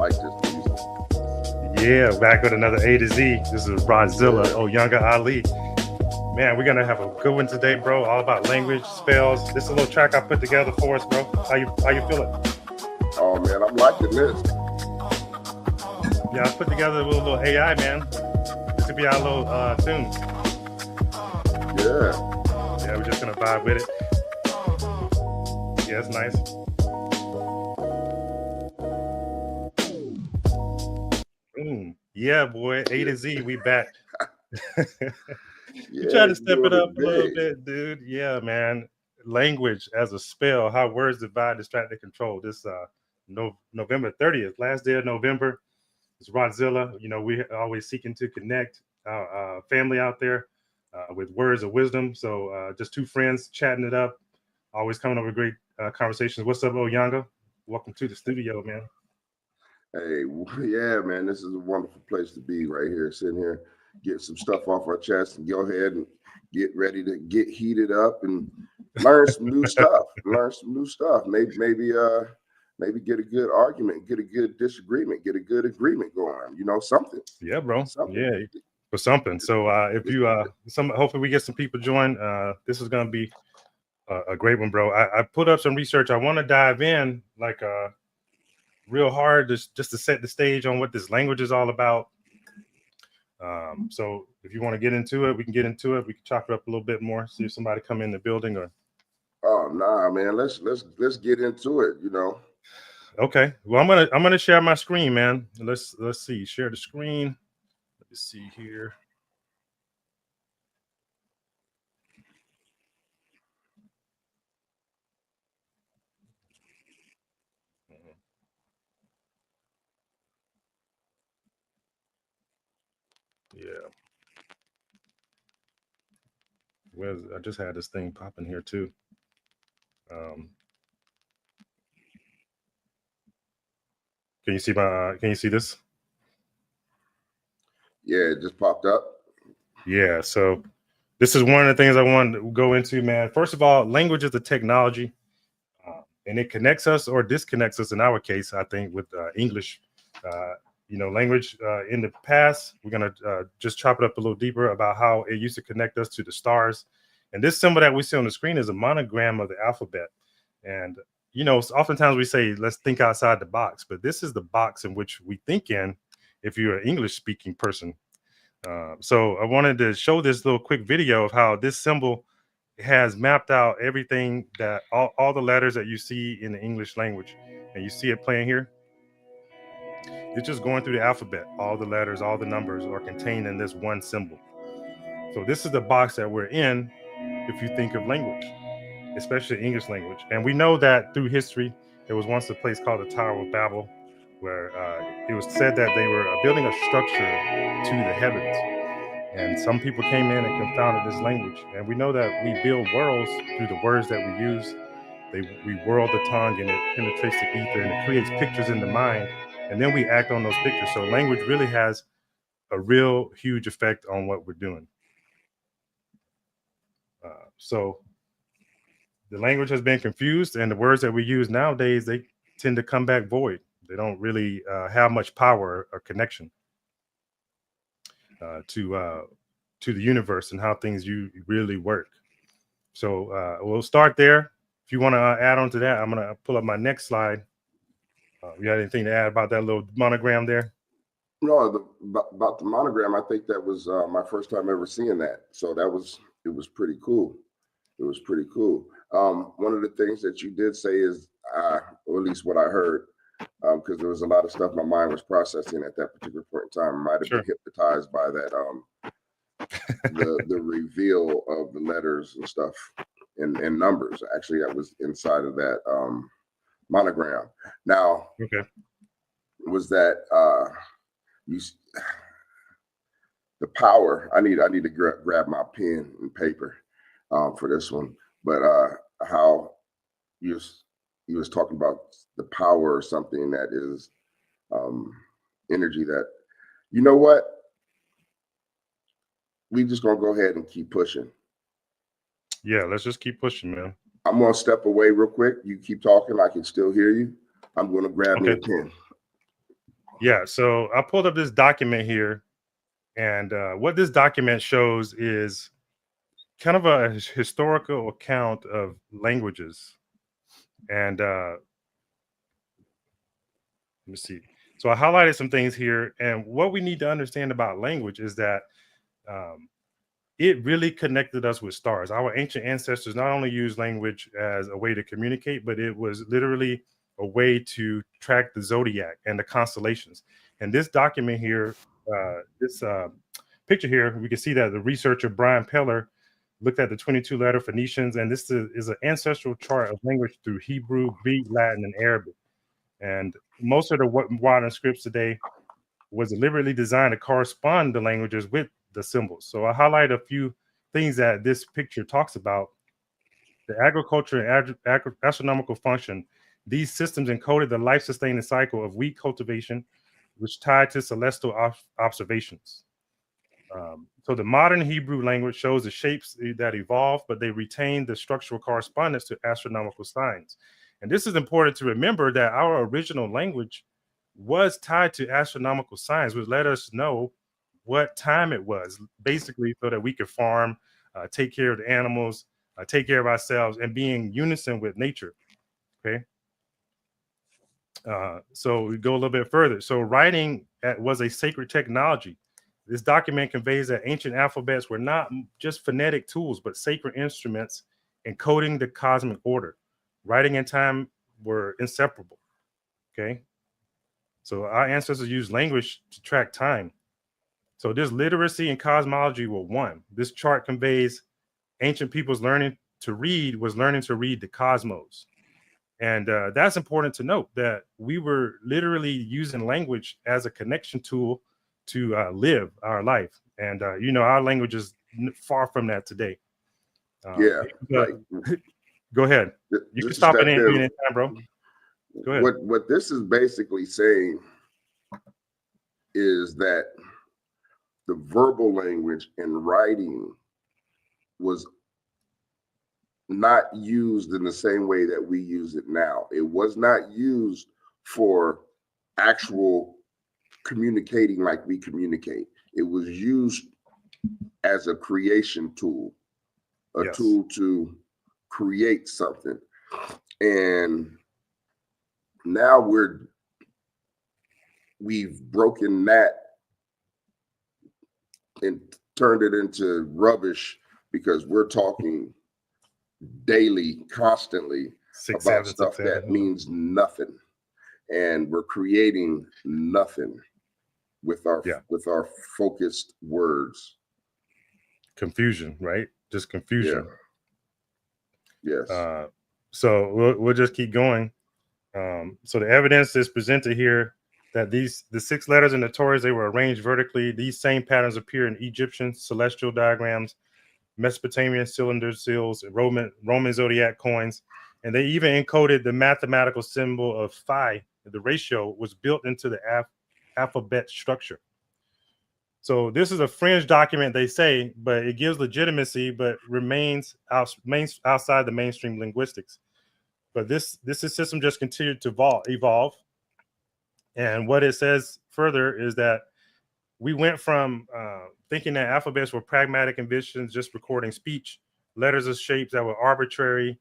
like this music. Yeah, back with another A to Z. This is Rodzilla, Younger Ali. Man, we're gonna have a good one today, bro. All about language, spells. This is a little track I put together for us, bro. How you feeling? Oh man, I'm liking this. Yeah, I put together a little AI, man. This could be our little tune. Yeah. Yeah, we're just gonna vibe with it. Yeah, it's nice. Yeah, boy. A to Z, we back. You try to step it up a little bit, dude. Yeah, man. Language as a spell, how words divide, distract, and control. This November 30th, last day of November. It's Rodzilla. You know, we're always seeking to connect our family out there with words of wisdom. So just two friends chatting it up, always coming up with great conversations. What's up, Oyanga? Welcome to the studio, man. Hey, yeah, man, this is a wonderful place to be right here, sitting here, get some stuff off our chest and go ahead and get ready to get heated up and learn some new stuff. Maybe get a good argument, get a good disagreement, get a good agreement going. You know, something. Yeah, bro. Something. Yeah, for something. So if you hopefully we get some people join. This is gonna be a great one, bro. I put up some research. I want to dive in like real hard just to set the stage on what this language is all about. So if you want to get into it, we can get into it. We can chop it up a little bit more. See if somebody come in the building or. Oh nah, man. Let's get into it. You know. Okay. Well, I'm gonna share my screen, man. Let's see. Share the screen. Let's see here. Yeah. I just had this thing popping here too. Can you see can you see this? Yeah, it just popped up. Yeah, so this is one of the things I wanted to go into, man. First of all, language is a technology, and it connects us or disconnects us. In our case, I think with English, language in the past, we're gonna just chop it up a little deeper about how it used to connect us to the stars. And this symbol that we see on the screen is a monogram of the alphabet. And oftentimes we say, let's think outside the box, but this is the box in which we think in if you're an English speaking person. So I wanted to show this little quick video of how this symbol has mapped out everything that all the letters that you see in the English language, and you see it playing here. It's just going through the alphabet. All the letters, all the numbers are contained in this one symbol. So this is the box that we're in if you think of language, especially English language. And we know that through history, there was once a place called the Tower of Babel, where it was said that they were building a structure to the heavens. And some people came in and confounded this language. And we know that we build worlds through the words that we use. We whirl the tongue and it penetrates the ether and it creates pictures in the mind. And then we act on those pictures. So language really has a real huge effect on what we're doing. So the language has been confused, and the words that we use nowadays, they tend to come back void. They don't really have much power or connection to the universe and how things really work. So we'll start there. If you want to add on to that, I'm going to pull up my next slide. You got anything to add about that little monogram there? No, about the monogram, I think that was my first time ever seeing that. So it was pretty cool. It was pretty cool. One of the things that you did say is, or at least what I heard, because there was a lot of stuff my mind was processing at that particular point in time. I might have been hypnotized by that, the reveal of the letters and stuff and numbers. Actually, that was inside of that monogram. Now, was that the power? I need to grab my pen and paper for this one. But how you was talking about the power or something that is energy that, you know what? We just gonna go ahead and keep pushing. Yeah, let's just keep pushing, man. I'm gonna step away real quick. You keep talking. I can still hear you. I'm gonna grab me a pen. Yeah, so I pulled up this document here, and what this document shows is kind of a historical account of languages. And let me see. So I highlighted some things here, and what we need to understand about language is that um, it really connected us with stars. Our ancient ancestors not only used language as a way to communicate, but it was literally a way to track the zodiac and the constellations. And this document here, this picture here, we can see that the researcher Brian Peller looked at the 22 letter Phoenicians, and this is an ancestral chart of language through Hebrew, Greek, Latin, and Arabic. And most of the modern scripts today was deliberately designed to correspond the languages with the symbols. So I highlight a few things that this picture talks about. The agriculture and astronomical function. These systems encoded the life-sustaining cycle of wheat cultivation, which tied to celestial observations. So the modern Hebrew language shows the shapes that evolve, but they retain the structural correspondence to astronomical signs. And this is important to remember that our original language was tied to astronomical signs, which let us know what time it was, basically, so that we could farm, take care of the animals, take care of ourselves, and be in unison with nature. Okay. So we go a little bit further. So writing was a sacred technology. This document conveys that ancient alphabets were not just phonetic tools, but sacred instruments encoding the cosmic order. Writing and time were inseparable. Okay. So our ancestors used language to track time. So this literacy and cosmology were one. This chart conveys ancient people's learning to read was learning to read the cosmos. And that's important to note that we were literally using language as a connection tool to live our life. And, our language is far from that today. Yeah, like go ahead. You can stop at any time, bro. Go ahead. What this is basically saying is that the verbal language and writing was not used in the same way that we use it now. It was not used for actual communicating like we communicate. It was used as a creation tool, a tool to create something. And now we've broken that and turned it into rubbish because we're talking daily, constantly about stuff that means nothing, and we're creating nothing with our focused words. Confusion, right? Just confusion. Yes. So we'll just keep going. So the evidence is presented here that the 6 letters in the Torahs, they were arranged vertically. These same patterns appear in Egyptian celestial diagrams, Mesopotamian cylinder seals, Roman zodiac coins, and they even encoded the mathematical symbol of phi. The ratio was built into the alphabet structure. So this is a fringe document, they say, but it gives legitimacy, but remains outside the mainstream linguistics. But this system just continued to evolve. And what it says further is that we went from thinking that alphabets were pragmatic inventions, just recording speech, letters of shapes that were arbitrary,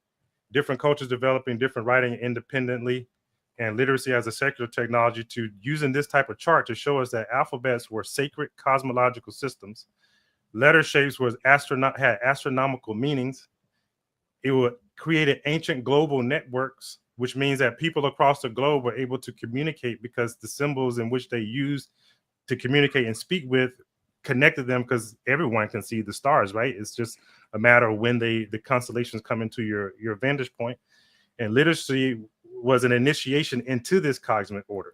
different cultures developing different writing independently, and literacy as a secular technology, to using this type of chart to show us that alphabets were sacred cosmological systems. Letter shapes had astronomical meanings. It created ancient global networks, which means that people across the globe were able to communicate because the symbols in which they used to communicate and speak with connected them, because everyone can see the stars, right? It's just a matter of when the constellations come into your vantage point. And literacy was an initiation into this cosmic order.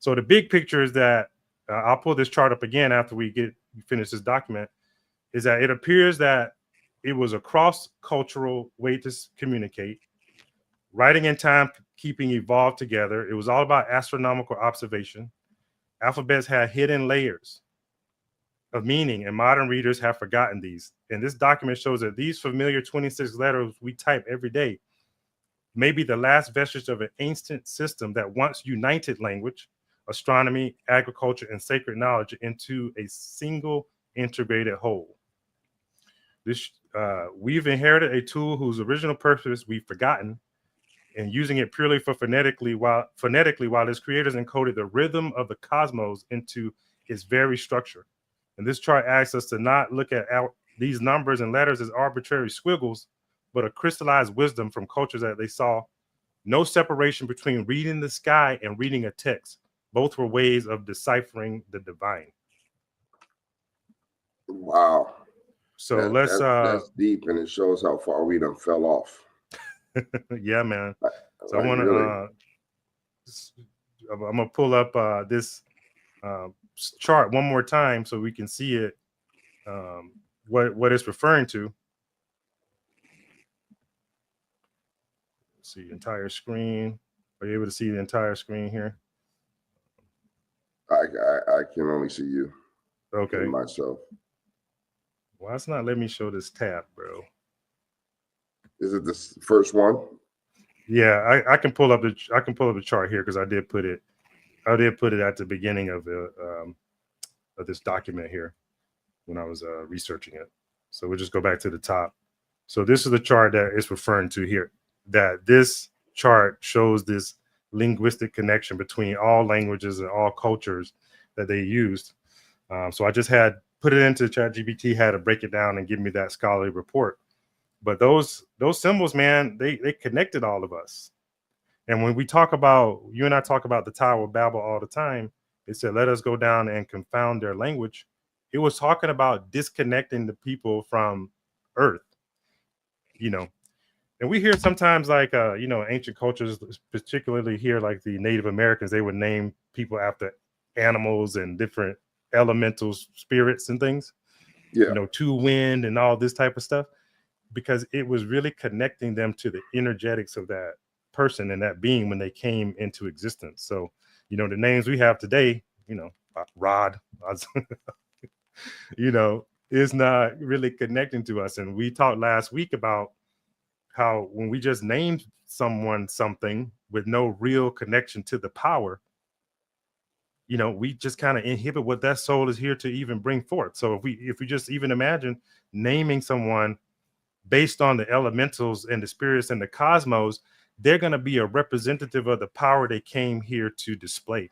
So the big picture is that I'll pull this chart up again after we finish this document, is that it appears that it was a cross-cultural way to communicate. Writing and timekeeping evolved together. It was all about astronomical observation. Alphabets had hidden layers of meaning, and modern readers have forgotten these. And this document shows that these familiar 26 letters we type every day may be the last vestige of an ancient system that once united language, astronomy, agriculture, and sacred knowledge into a single integrated whole. We've inherited a tool whose original purpose we've forgotten, and using it purely for phonetically while its creators encoded the rhythm of the cosmos into its very structure. And this chart asks us to not look at these numbers and letters as arbitrary squiggles, but a crystallized wisdom from cultures that they saw no separation between reading the sky and reading a text. Both were ways of deciphering the divine. Wow. So That's deep, and it shows how far we done fell off. Yeah, man. So like I want to really. I'm gonna pull up this chart one more time so we can see it, what it's referring to. Let's see, entire screen. Are you able to see the entire screen here? I can only see you. Okay. And myself. Why it's not letting me show this tab, bro? Is it the first one? Yeah, I can pull up the chart here because I did put it at the beginning of this document here when I was researching it. So we'll just go back to the top. So this is the chart that it's referring to here. That this chart shows this linguistic connection between all languages and all cultures that they used. So I just had put it into ChatGPT, had to break it down and give me that scholarly report. But those symbols, man, they connected all of us. And when we talk about, you and I talk about the Tower of Babel all the time, it said, let us go down and confound their language. It was talking about disconnecting the people from Earth, you know. And we hear sometimes like, ancient cultures, particularly here, like the Native Americans, they would name people after animals and different elemental spirits and things, to wind and all this type of stuff, because it was really connecting them to the energetics of that person and that being when they came into existence. So, the names we have today, Rod, is not really connecting to us. And we talked last week about how when we just named someone something with no real connection to the power, we just kind of inhibit what that soul is here to even bring forth. So if we just even imagine naming someone based on the elementals and the spirits and the cosmos, they're going to be a representative of the power they came here to display.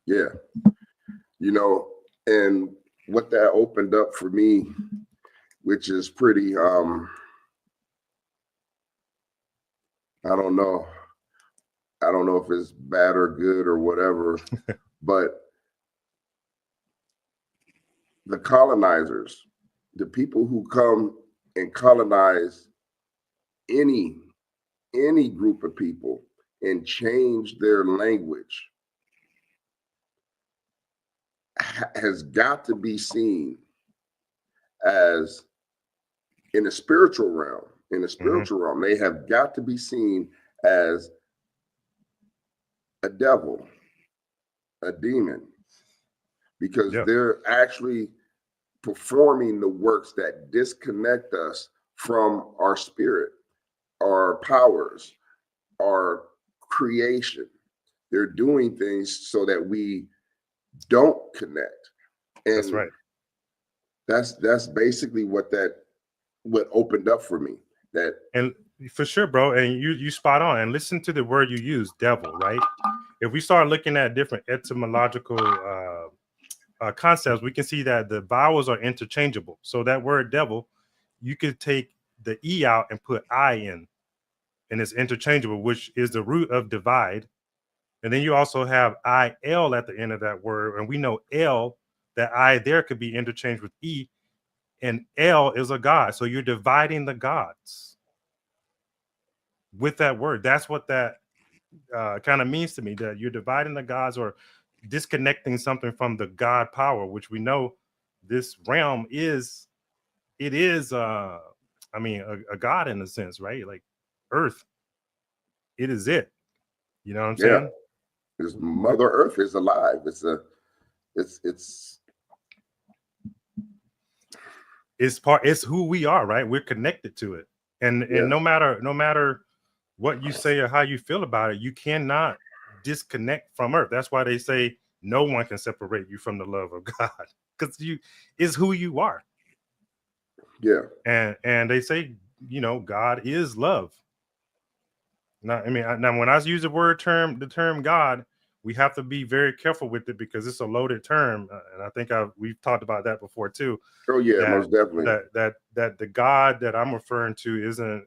Yeah. And what that opened up for me, which is pretty, I don't know if it's bad or good or whatever, but the colonizers, the people who come and colonize any group of people and change their language has got to be seen as, in a spiritual realm, they have got to be seen as a devil, a demon, because they're actually performing the works that disconnect us from our spirit, our powers, our creation. They're doing things so that we don't connect. And that's right. That's basically what opened up for me. That, and for sure, bro. And you spot on. And listen to the word you use, devil, right? If we start looking at different etymological concepts, we can see that the vowels are interchangeable. So that word devil, you could take the E out and put I in, and it's interchangeable, which is the root of divide. And then you also have IL at the end of that word. And we know L, that I there could be interchanged with E, and L is a God. So you're dividing the gods with that word. That's what that kind of means to me, that you're dividing the gods or disconnecting something from the God power, which we know this realm is. It is, a God in a sense, right? Like Earth, it is it. You know what I'm saying? This Mother Earth is alive. It's who we are, right? We're connected to it. And no matter what you say or how you feel about it, you cannot disconnect from earth. That's why they say no one can separate you from the love of God, because you is who you are. Yeah. And they say, God is love. Now, now when I use the term God, we have to be very careful with it because it's a loaded term, and I think we've talked about that before too. Oh yeah, That most definitely. that the God that I'm referring to isn't,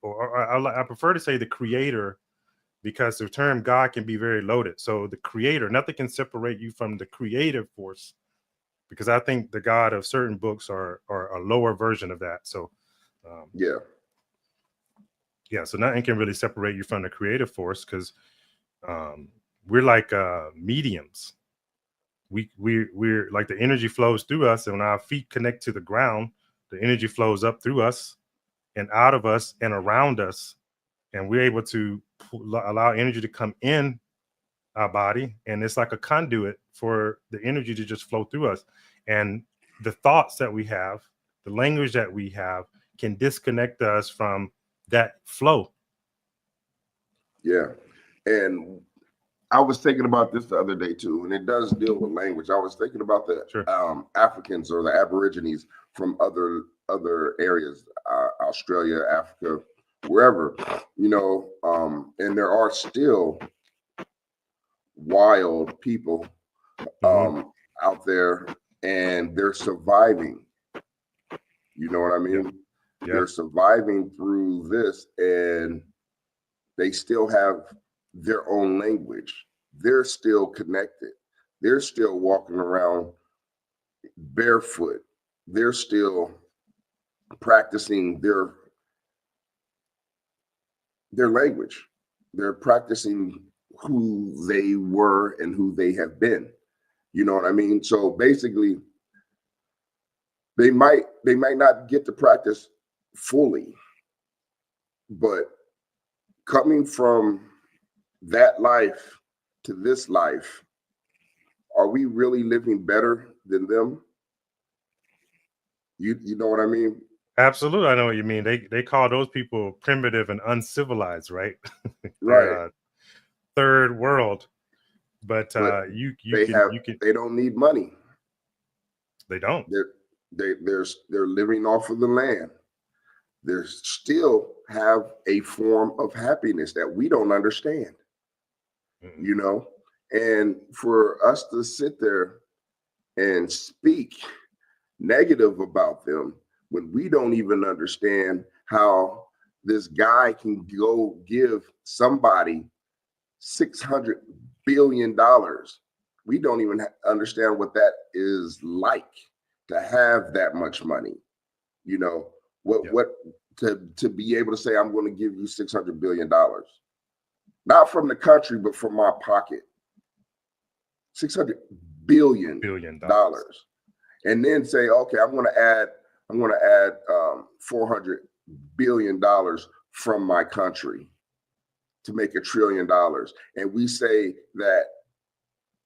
or I prefer to say the Creator, because the term God can be very loaded. So the Creator, nothing can separate you from the creative force, because I think the God of certain books are a lower version of that. So Yeah. So nothing can really separate you from the creative force, because we're like mediums. We're like, the energy flows through us, and when our feet connect to the ground, the energy flows up through us and out of us and around us, and we're able to allow energy to come in our body, and it's like a conduit for the energy to just flow through us. And the thoughts that we have, the language that we have, can disconnect us from that flow. Yeah. And I was thinking about this the other day too, and it does deal with language. I was thinking about the Sure. Africans or the Aborigines from other areas, Australia, Africa, wherever, and there are still wild people out there, and they're surviving. You know what I mean? Yeah. They're surviving through this, and they still have their own language. They're still connected. They're still walking around barefoot. They're still practicing their language. They're practicing who they were and who they have been. You know what I mean? So basically, they might not get to practice fully, but coming from that life to this life, are we really living better than them? You know what I mean? Absolutely, I know what you mean. They call those people primitive and uncivilized, right? Right. They're third world, but But you they can they don't need money. they don't. They're living off of the land. They still have a form of happiness that we don't understand. Mm-mm. And for us to sit there and speak negative about them when we don't even understand how this guy can go give somebody $600 billion. We don't even understand what that is like to have that much money. What to be able to say, I'm going to give you $600 billion, not from the country, but from my pocket. $600 billion. And then say, okay, I'm going to add $400 billion from my country to make $1 trillion. And we say that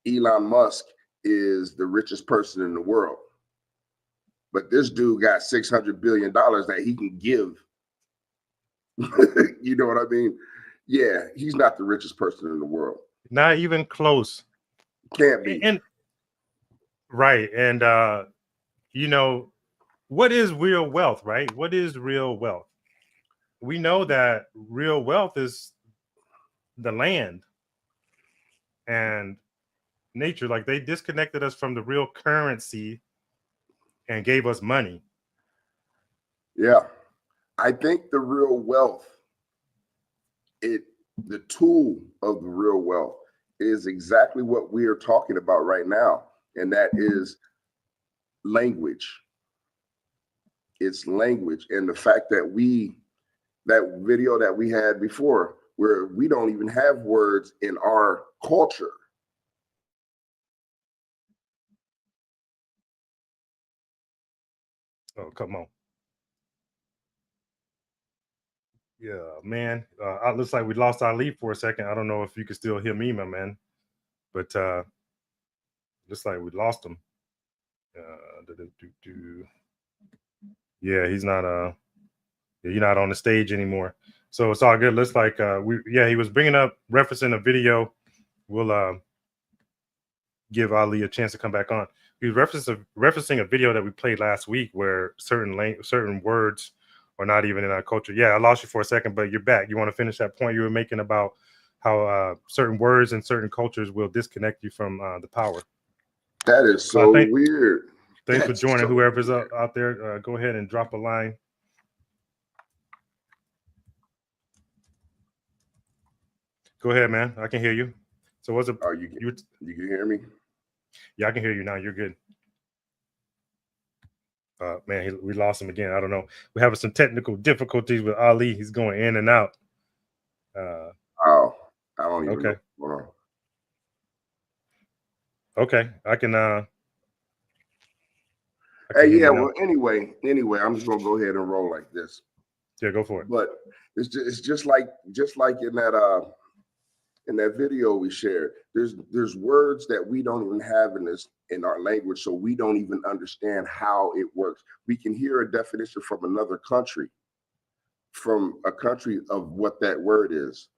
Elon Musk is the richest person in the world, but this dude got $600 billion that he can give. You know what I mean? Yeah, he's not the richest person in the world. Not even close. Can't be. And right. And what is real wealth, right? What is real wealth? We know that real wealth is the land and nature. Like, they disconnected us from the real currency and gave us money. Yeah. I think the real wealth, the tool of the real wealth is exactly what we are talking about right now. And that is language. It's language. And the fact that that video that we had before, where we don't even have words in our culture. Oh, come on. Yeah, man. It looks like we lost our lead for a second. I don't know if you can still hear me, my man. But looks like we lost him. Yeah, he's not on the stage anymore. So it's all good. Looks like he was bringing up, referencing a video we'll give Ali a chance to come back on. He was referencing a video that we played last week where certain words are not even in our culture. Yeah, I lost you for a second, but you're back. You want to finish that point you were making about how certain words and certain cultures will disconnect you from the power. That is so weird. Thanks for That's joining. so Whoever's weird. out there, go ahead and drop a line. Go ahead, man. I can hear you. So what's it? You can hear me? Yeah, I can hear you now. You're good. Man, we lost him again. I don't know. We're having some technical difficulties with Ali. He's going in and out. I don't even know what's going on. Okay, I can. Hey, yeah. Well, anyway, I'm just gonna go ahead and roll like this. Yeah, go for it. But it's just like in that video we shared. There's words that we don't even have in our language, so we don't even understand how it works. We can hear a definition from another country, from a country of what that word is,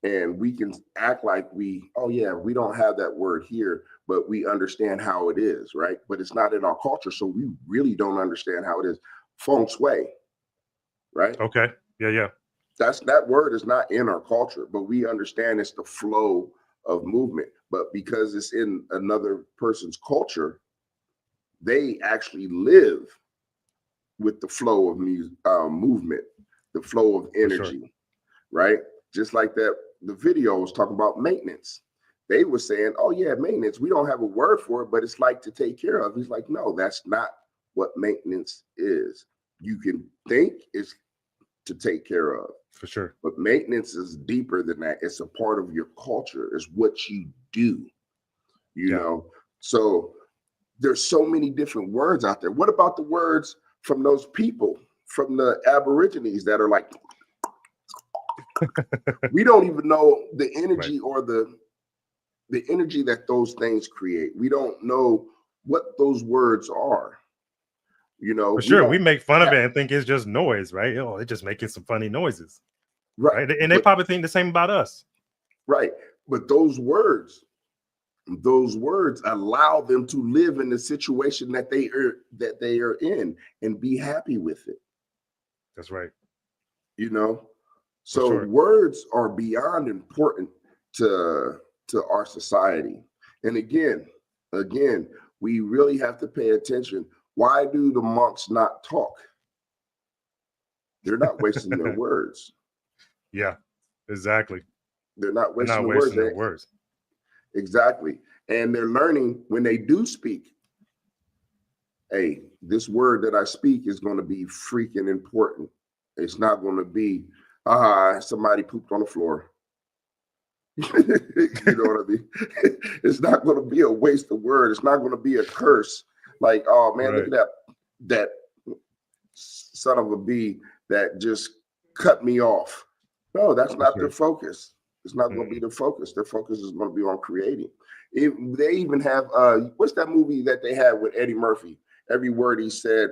and we can act like we don't have that word here, but we understand how it is, right? But it's not in our culture, so we really don't understand how it is. Feng shui, right? Okay. Yeah. That word is not in our culture, but we understand it's the flow of movement. But because it's in another person's culture, they actually live with the flow of movement, the flow of energy, right? Just like that, the video was talking about maintenance. They were saying, oh yeah, maintenance, we don't have a word for it, but it's like to take care of. He's like, no, that's not what maintenance is. You can think it's to take care of. For sure. But maintenance is deeper than that. It's a part of your culture. It's what you do, you know? So there's so many different words out there. What about the words from those people, from the Aborigines that are like, we don't even know the energy or the energy that those things create. We don't know what those words are. You know, for sure. We make fun of it and think it's just noise, right? Oh, it's just making some funny noises. Right. And they probably think the same about us. Right. But those words allow them to live in the situation that they are in and be happy with it. That's right. You know, so words are beyond important to our society. And again, we really have to pay attention. Why do the monks not talk? They're not wasting their words. Yeah, exactly. They're not wasting their words. Exactly. And they're learning when they do speak, hey, this word that I speak is going to be freaking important. It's not going to be, somebody pooped on the floor. You know what I mean? It's not going to be a waste of word. It's not going to be a curse. Like, oh man, look at that son of a bee that just cut me off. No, that's not their focus. It's not going to be the focus. Their focus is going to be on creating. They even have, what's that movie that they had with Eddie Murphy? Every word he said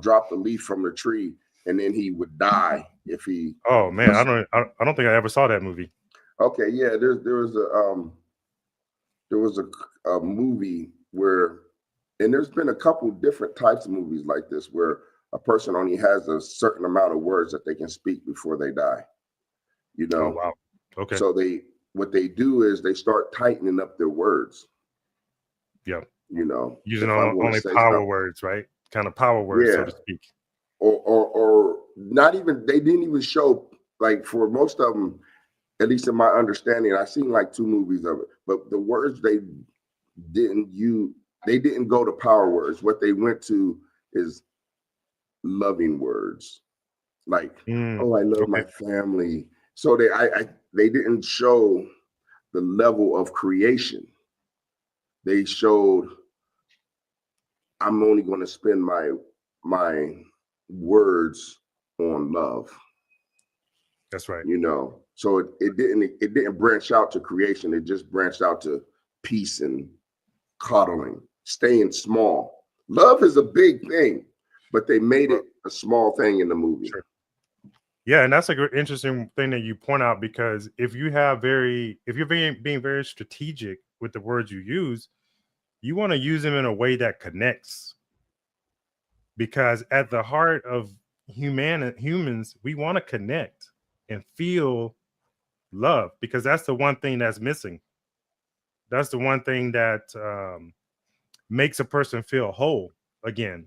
dropped a leaf from the tree, and then he would die if he. Oh man, I don't think I ever saw that movie. Okay, yeah, there was a movie where, and there's been a couple different types of movies like this where a person only has a certain amount of words that they can speak before they die. You know. Oh wow. Okay. So what they do is they start tightening up their words. Yeah. You know, using only power words, right? Kind of power words, so to speak. Or not even, they didn't even show, like for most of them, at least in my understanding, I've seen like 2 movies of it, but the words they didn't go to power words. What they went to is loving words. Like, oh, I love my family. So they didn't show the level of creation. They showed, I'm only going to spend my words on love. That's right. You know, so it didn't branch out to creation. It just branched out to peace and coddling, staying small. Love is a big thing, but they made it a small thing in the movie. Sure. Yeah, and that's a interesting thing that you point out, because if you're being very strategic with the words you use, you want to use them in a way that connects, because at the heart of humans, we want to connect and feel love, because that's the one thing that's missing. That's the one thing that makes a person feel whole again,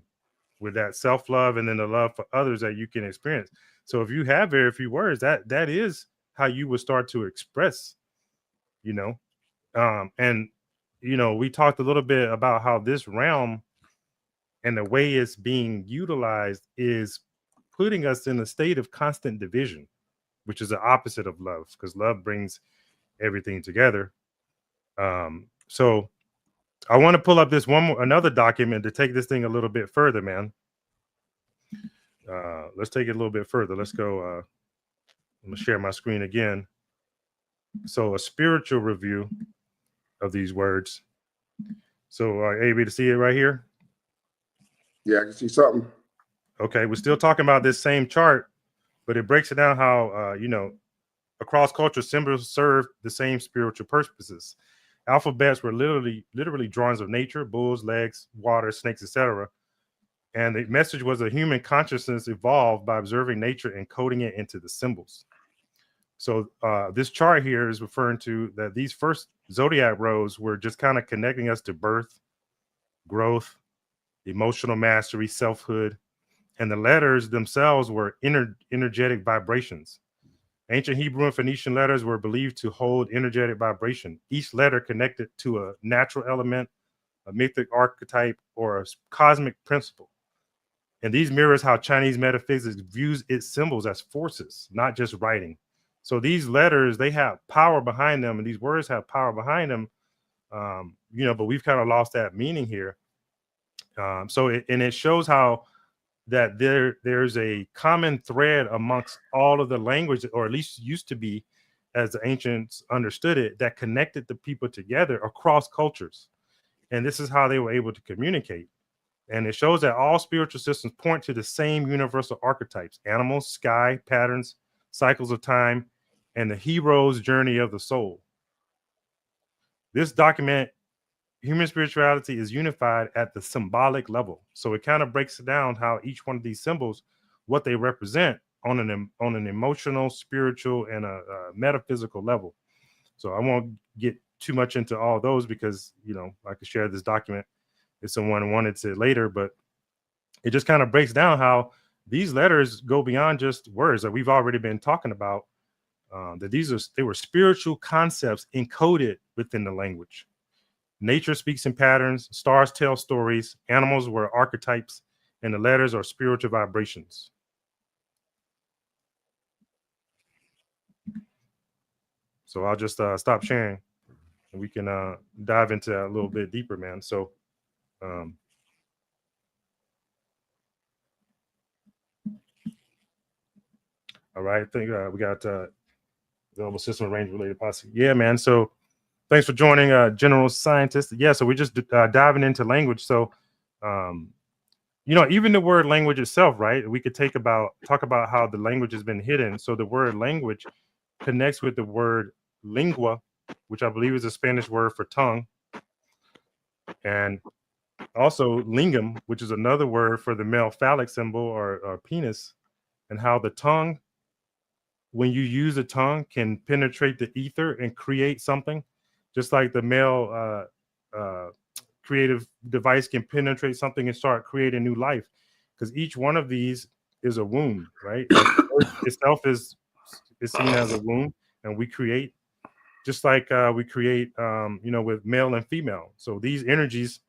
with that self-love and then the love for others that you can experience. So if you have very few words, that is how you would start to express, you know. And we talked a little bit about how this realm and the way it's being utilized is putting us in a state of constant division, which is the opposite of love, because love brings everything together. So I want to pull up this another document to take this thing a little bit further, man. Let's take it a little bit further. Let's go. I'm gonna share my screen again. So a spiritual review of these words. So able to see it right here? Yeah, I can see something. Okay, we're still talking about this same chart, but it breaks it down how across culture, symbols serve the same spiritual purposes. Alphabets were literally drawings of nature: bulls, legs, water, snakes, etc. And the message was a human consciousness evolved by observing nature and coding it into the symbols. So this chart here is referring to that these first zodiac rows were just kind of connecting us to birth, growth, emotional mastery, selfhood, and the letters themselves were energetic vibrations. Ancient Hebrew and Phoenician letters were believed to hold energetic vibration. Each letter connected to a natural element, a mythic archetype, or a cosmic principle. And these mirrors how Chinese metaphysics views its symbols as forces, not just writing. So these letters, they have power behind them, and these words have power behind them. But we've kind of lost that meaning here. And it shows how that there's a common thread amongst all of the language, or at least used to be, as the ancients understood it, that connected the people together across cultures. And this is how they were able to communicate. And it shows that all spiritual systems point to the same universal archetypes: animals, sky, patterns, cycles of time, and the hero's journey of the soul. This document, human spirituality is unified at the symbolic level. So it kind of breaks down how each one of these symbols, what they represent on an emotional, spiritual, and a metaphysical level. So I won't get too much into all those, because I could share this document if someone wanted to later, but it just kind of breaks down how these letters go beyond just words that we've already been talking about. That they were spiritual concepts encoded within the language. Nature speaks in patterns, stars tell stories, animals were archetypes, and the letters are spiritual vibrations. So I'll just stop sharing, and we can dive into that a little bit deeper, man. So all right, I think we got global system range related policy. Yeah, man. So thanks for joining, General Scientist. Yeah, so we're just diving into language. So, even the word language itself, right? We could talk about how the language has been hidden. So the word language connects with the word lingua, which I believe is a Spanish word for tongue, and also lingam, which is another word for the male phallic symbol, or penis, and how the tongue, when you use the tongue, can penetrate the ether and create something, just like the male creative device can penetrate something and start creating new life, because each one of these is a womb, right? Like the earth itself is seen as a womb, and we create just like we create with male and female. So these energies,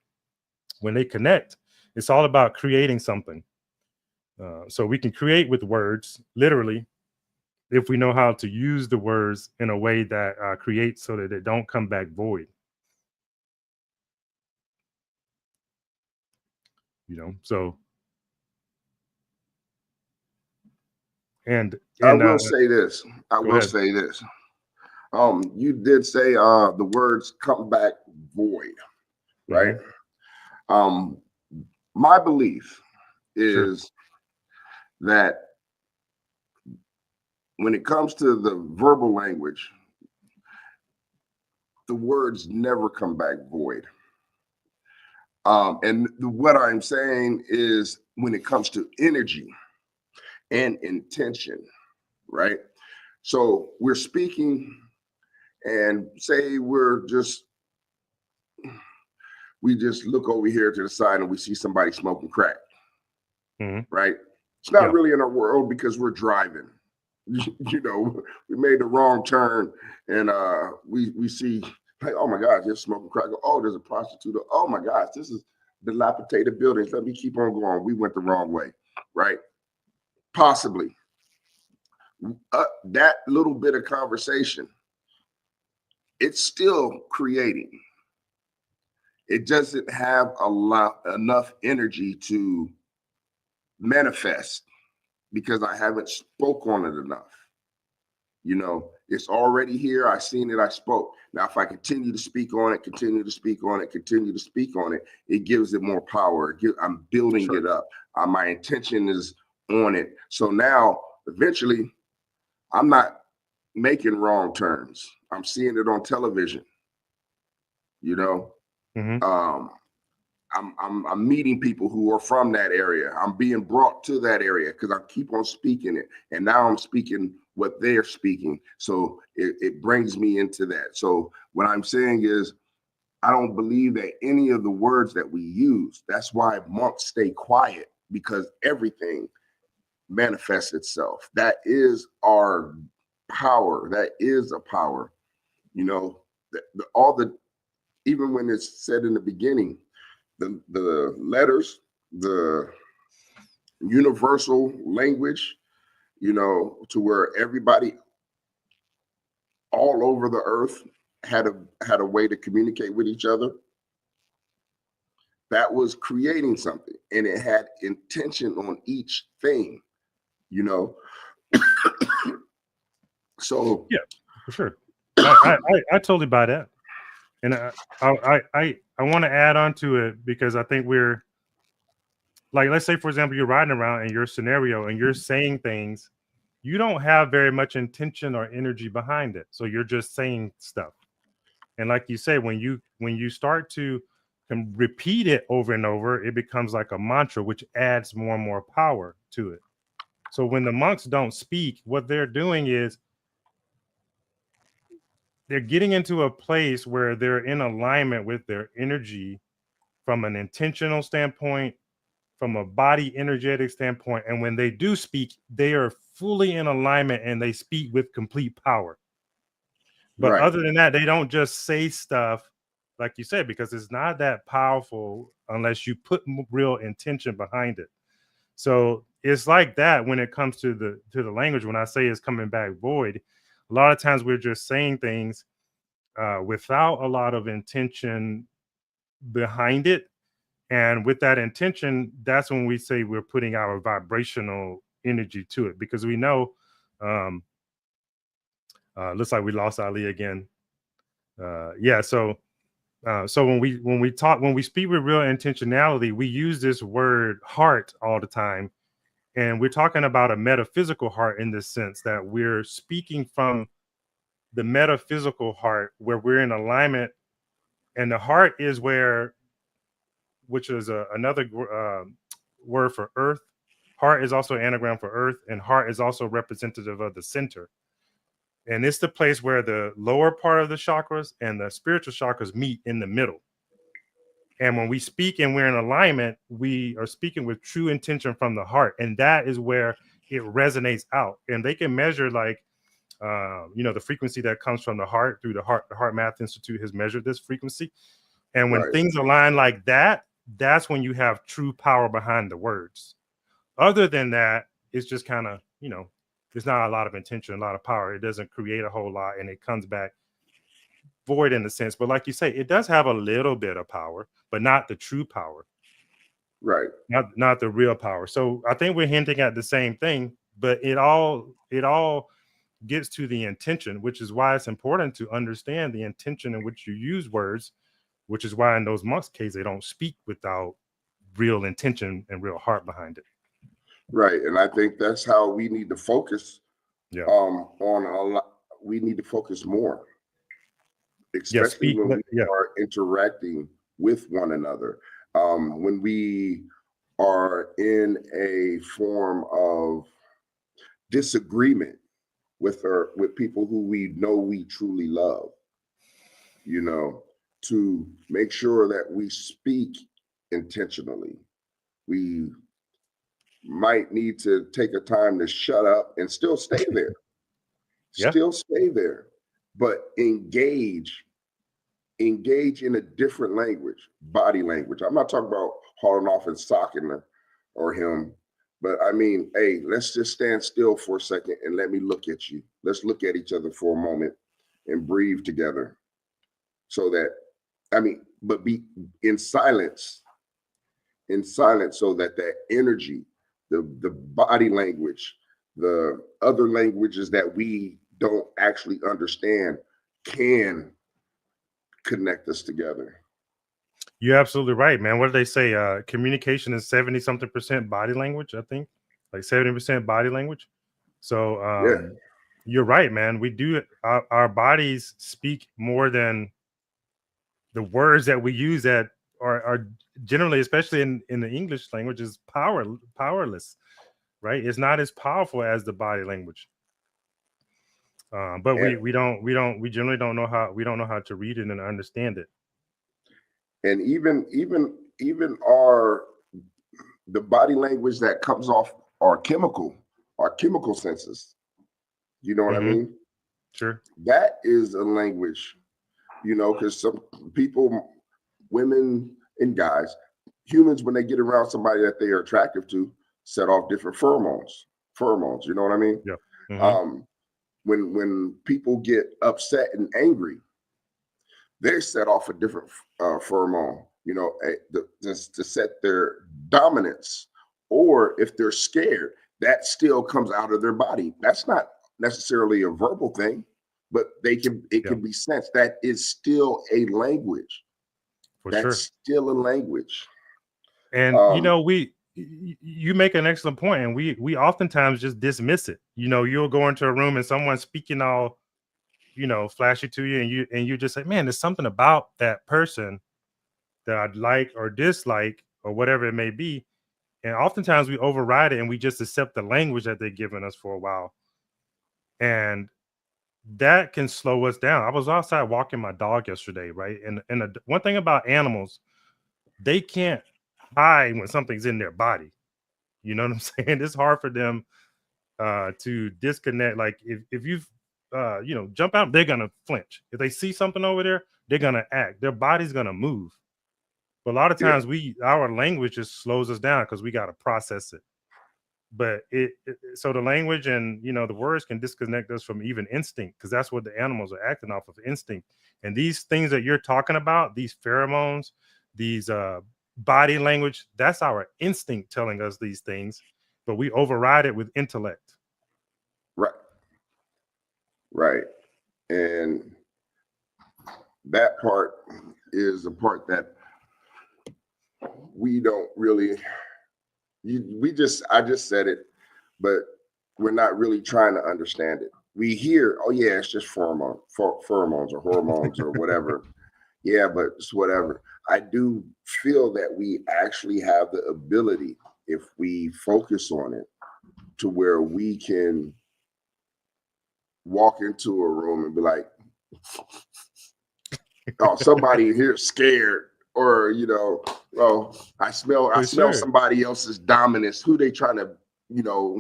when they connect, it's all about creating something. So we can create with words, literally, if we know how to use the words in a way that creates so that they don't come back void. So and I and will say this. I go will ahead. say this. You did say the words come back void, right? Mhm. Um, my belief Sure. is that when it comes to the verbal language, the words never come back void. What I'm saying is when it comes to energy and intention, right? So we're speaking and say we just look over here to the side and we see somebody smoking crack, right? It's not really in our world because we're driving. You know, we made the wrong turn and we see like, oh my gosh, there's smoking crack. Oh, there's a prostitute. Oh my gosh, this is dilapidated buildings. Let me keep on going. We went the wrong way, right? Possibly. That little bit of conversation, it's still creating. It doesn't have enough energy to manifest because I haven't spoke on it enough. You know, it's already here. I seen it. I spoke. Now, if I continue to speak on it, continue to speak on it, continue to speak on it, it gives it more power. I'm building it up. My intention is on it. So now, eventually, I'm not making wrong turns. I'm seeing it on television. You know, I'm meeting people who are from that area. I'm being brought to that area because I keep on speaking it. And now I'm speaking what they're speaking. So it brings me into that. So what I'm saying is, I don't believe that any of the words that we use, that's why monks stay quiet, because everything manifests itself. That is our power. That is a power. You know, even when it's said in the beginning, the letters, the universal language, you know, to where everybody all over the earth had a way to communicate with each other. That was creating something, and it had intention on each thing, you know. So yeah, for sure. I totally buy that, and I want to add on to it because I think we're like, let's say for example, you're riding around in your scenario and you're saying things, you don't have very much intention or energy behind it, so you're just saying stuff. And like you say, when you start to repeat it over and over, it becomes like a mantra, which adds more and more power to it. So when the monks don't speak, what they're doing is they're getting into a place where they're in alignment with their energy from an intentional standpoint, from a body energetic standpoint. And when they do speak, they are fully in alignment and they speak with complete power. But other than that, they don't just say stuff like you said, because it's not that powerful unless you put real intention behind it. So it's like that when it comes to the language. When I say it's coming back void, a lot of times we're just saying things without a lot of intention behind it. And with that intention, that's when we say we're putting our vibrational energy to it, because we know looks like we lost Ali again. So when we speak with real intentionality, we use this word heart all the time. And we're talking about a metaphysical heart in the sense that we're speaking from the metaphysical heart where we're in alignment. And the heart is which is another word for earth. Heart is also an anagram for earth, and heart is also representative of the center. And it's the place where the lower part of the chakras and the spiritual chakras meet in the middle. And when we speak and we're in alignment, we are speaking with true intention from the heart. And that is where it resonates out. And they can measure the frequency that comes from the heart through the heart. The Heart Math Institute has measured this frequency. And when things align like that, that's when you have true power behind the words. Other than that, it's just kind of, there's not a lot of intention, a lot of power. It doesn't create a whole lot, and it comes back void in a sense. But like you say, it does have a little bit of power, but not the true power. Right. Not the real power. So I think we're hinting at the same thing, but it all gets to the intention, which is why it's important to understand the intention in which you use words, which is why in those monks' case, they don't speak without real intention and real heart behind it. Right. And I think that's how we need to focus Yeah. On a lot, we need to focus more, Yeah. especially when we Yeah. are interacting with one another. When we are in a form of disagreement with people who we know we truly love, you know, to make sure that we speak intentionally. We might need to take a time to shut up and still stay there, Yeah. still stay there, but engage in a different language, body language. I'm not talking about hauling off and socking her or him, but I mean, hey, let's just stand still for a second and let me look at you. Let's look at each other for a moment and breathe together so that, I mean, but be in silence so that that energy, the body language, the other languages that we don't actually understand can connect us together. You're absolutely right, man. What do they say? Communication is 70 something percent body language, I think, like 70% body language. So Yeah. you're right, man. We do our bodies speak more than the words that we use that are generally, especially in the English language, is powerless, right? It's not as powerful as the body language. But And we generally don't know how to read it and understand it. and even our the body language that comes off our chemical senses. You know what I Hmm. mean? Sure. That is a language, because some people, women and guys, humans, when they get around somebody that they are attractive to, set off different pheromones. You know what I mean? Yeah. Hmm. Um, when people get upset and angry, they set off a different pheromone, just to set their dominance. Or if they're scared, that still comes out of their body. That's not necessarily a verbal thing, but it Yeah. can be sensed. That is still a language. For sure. That's still a language. And Um, you make an excellent point, and we oftentimes just dismiss it. You'll go into a room and someone's speaking all flashy to you, and you just say, man, there's something about that person that I'd like or dislike or whatever it may be. And oftentimes we override it and we just accept the language that they're giving us for a while. And that can slow us down. I was outside walking my dog yesterday, right? And one thing about animals, they can't hide when something's in their body. You know what I'm saying? It's hard for them to disconnect. Like if you've jump out, they're gonna flinch. If they see something over there, they're gonna act. Their body's gonna move. But a lot of yeah, times our language just slows us down because we got to process it. But so the language and the words can disconnect us from even instinct, because that's what the animals are acting off of, instinct. And these things that you're talking about, these pheromones, these body language, that's our instinct telling us these things, but we override it with intellect. right, right. And that part is the part that we don't really I just said it, but we're not really trying to understand it. We hear, oh yeah, it's just pheromones or hormones or whatever. Yeah, but it's whatever. I do feel that we actually have the ability, if we focus on it, to where we can walk into a room and be like, oh, somebody here scared, or oh, I For smell sure. somebody else's dominance. Who they trying to,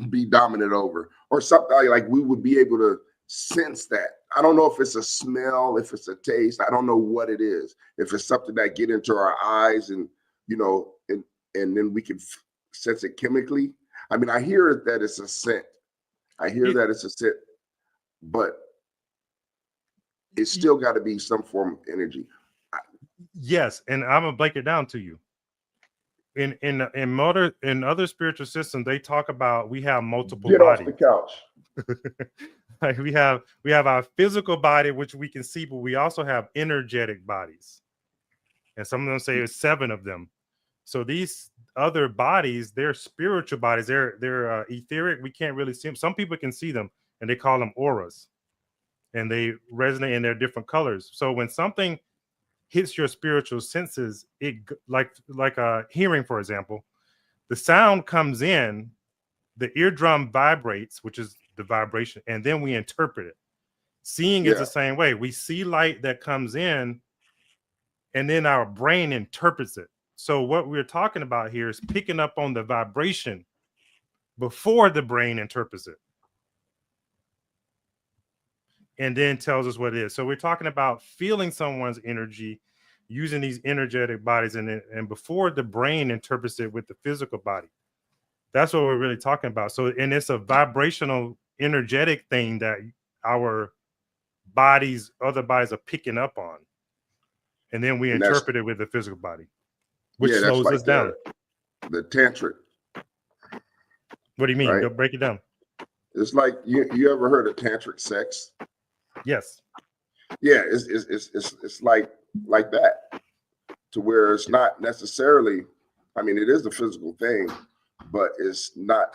be dominant over, or something like we would be able to sense that. I don't know if it's a smell, if it's a taste. I don't know what it is. If it's something that get into our eyes and and then we can sense it chemically. I mean, I hear that it's a scent. I hear Y- that it's a scent, but it's y- still got to be some form of energy. yes, and I'm gonna break it down to you. In other spiritual systems, they talk about we have multiple Get off the bodies. couch. Like we have our physical body, which we can see, but we also have energetic bodies, and some of them say it's 7 of them. So these other bodies, they're spiritual bodies. They're etheric. We can't really see them. Some people can see them, and they call them auras, and they resonate in their different colors. So when something hits your spiritual senses, like hearing, for example, the sound comes in, the eardrum vibrates, which is the vibration, and then we interpret it. Seeing is Yeah. the same way. We see light that comes in, and then our brain interprets it. So what we're talking about here is picking up on the vibration before the brain interprets it, and then tells us what it is. So we're talking about feeling someone's energy, using these energetic bodies, and before the brain interprets it with the physical body. That's what we're really talking about. So, and it's a vibrational, energetic thing that our other bodies are picking up on, and then we And that's, interpret it with the physical body, which yeah, that's slows us like down. the tantric, What do you mean? right? Go break it down. It's like you ever heard of tantric sex? Yes. Yeah, it's like that, to where it's not necessarily, I mean, it is a physical thing, but it's not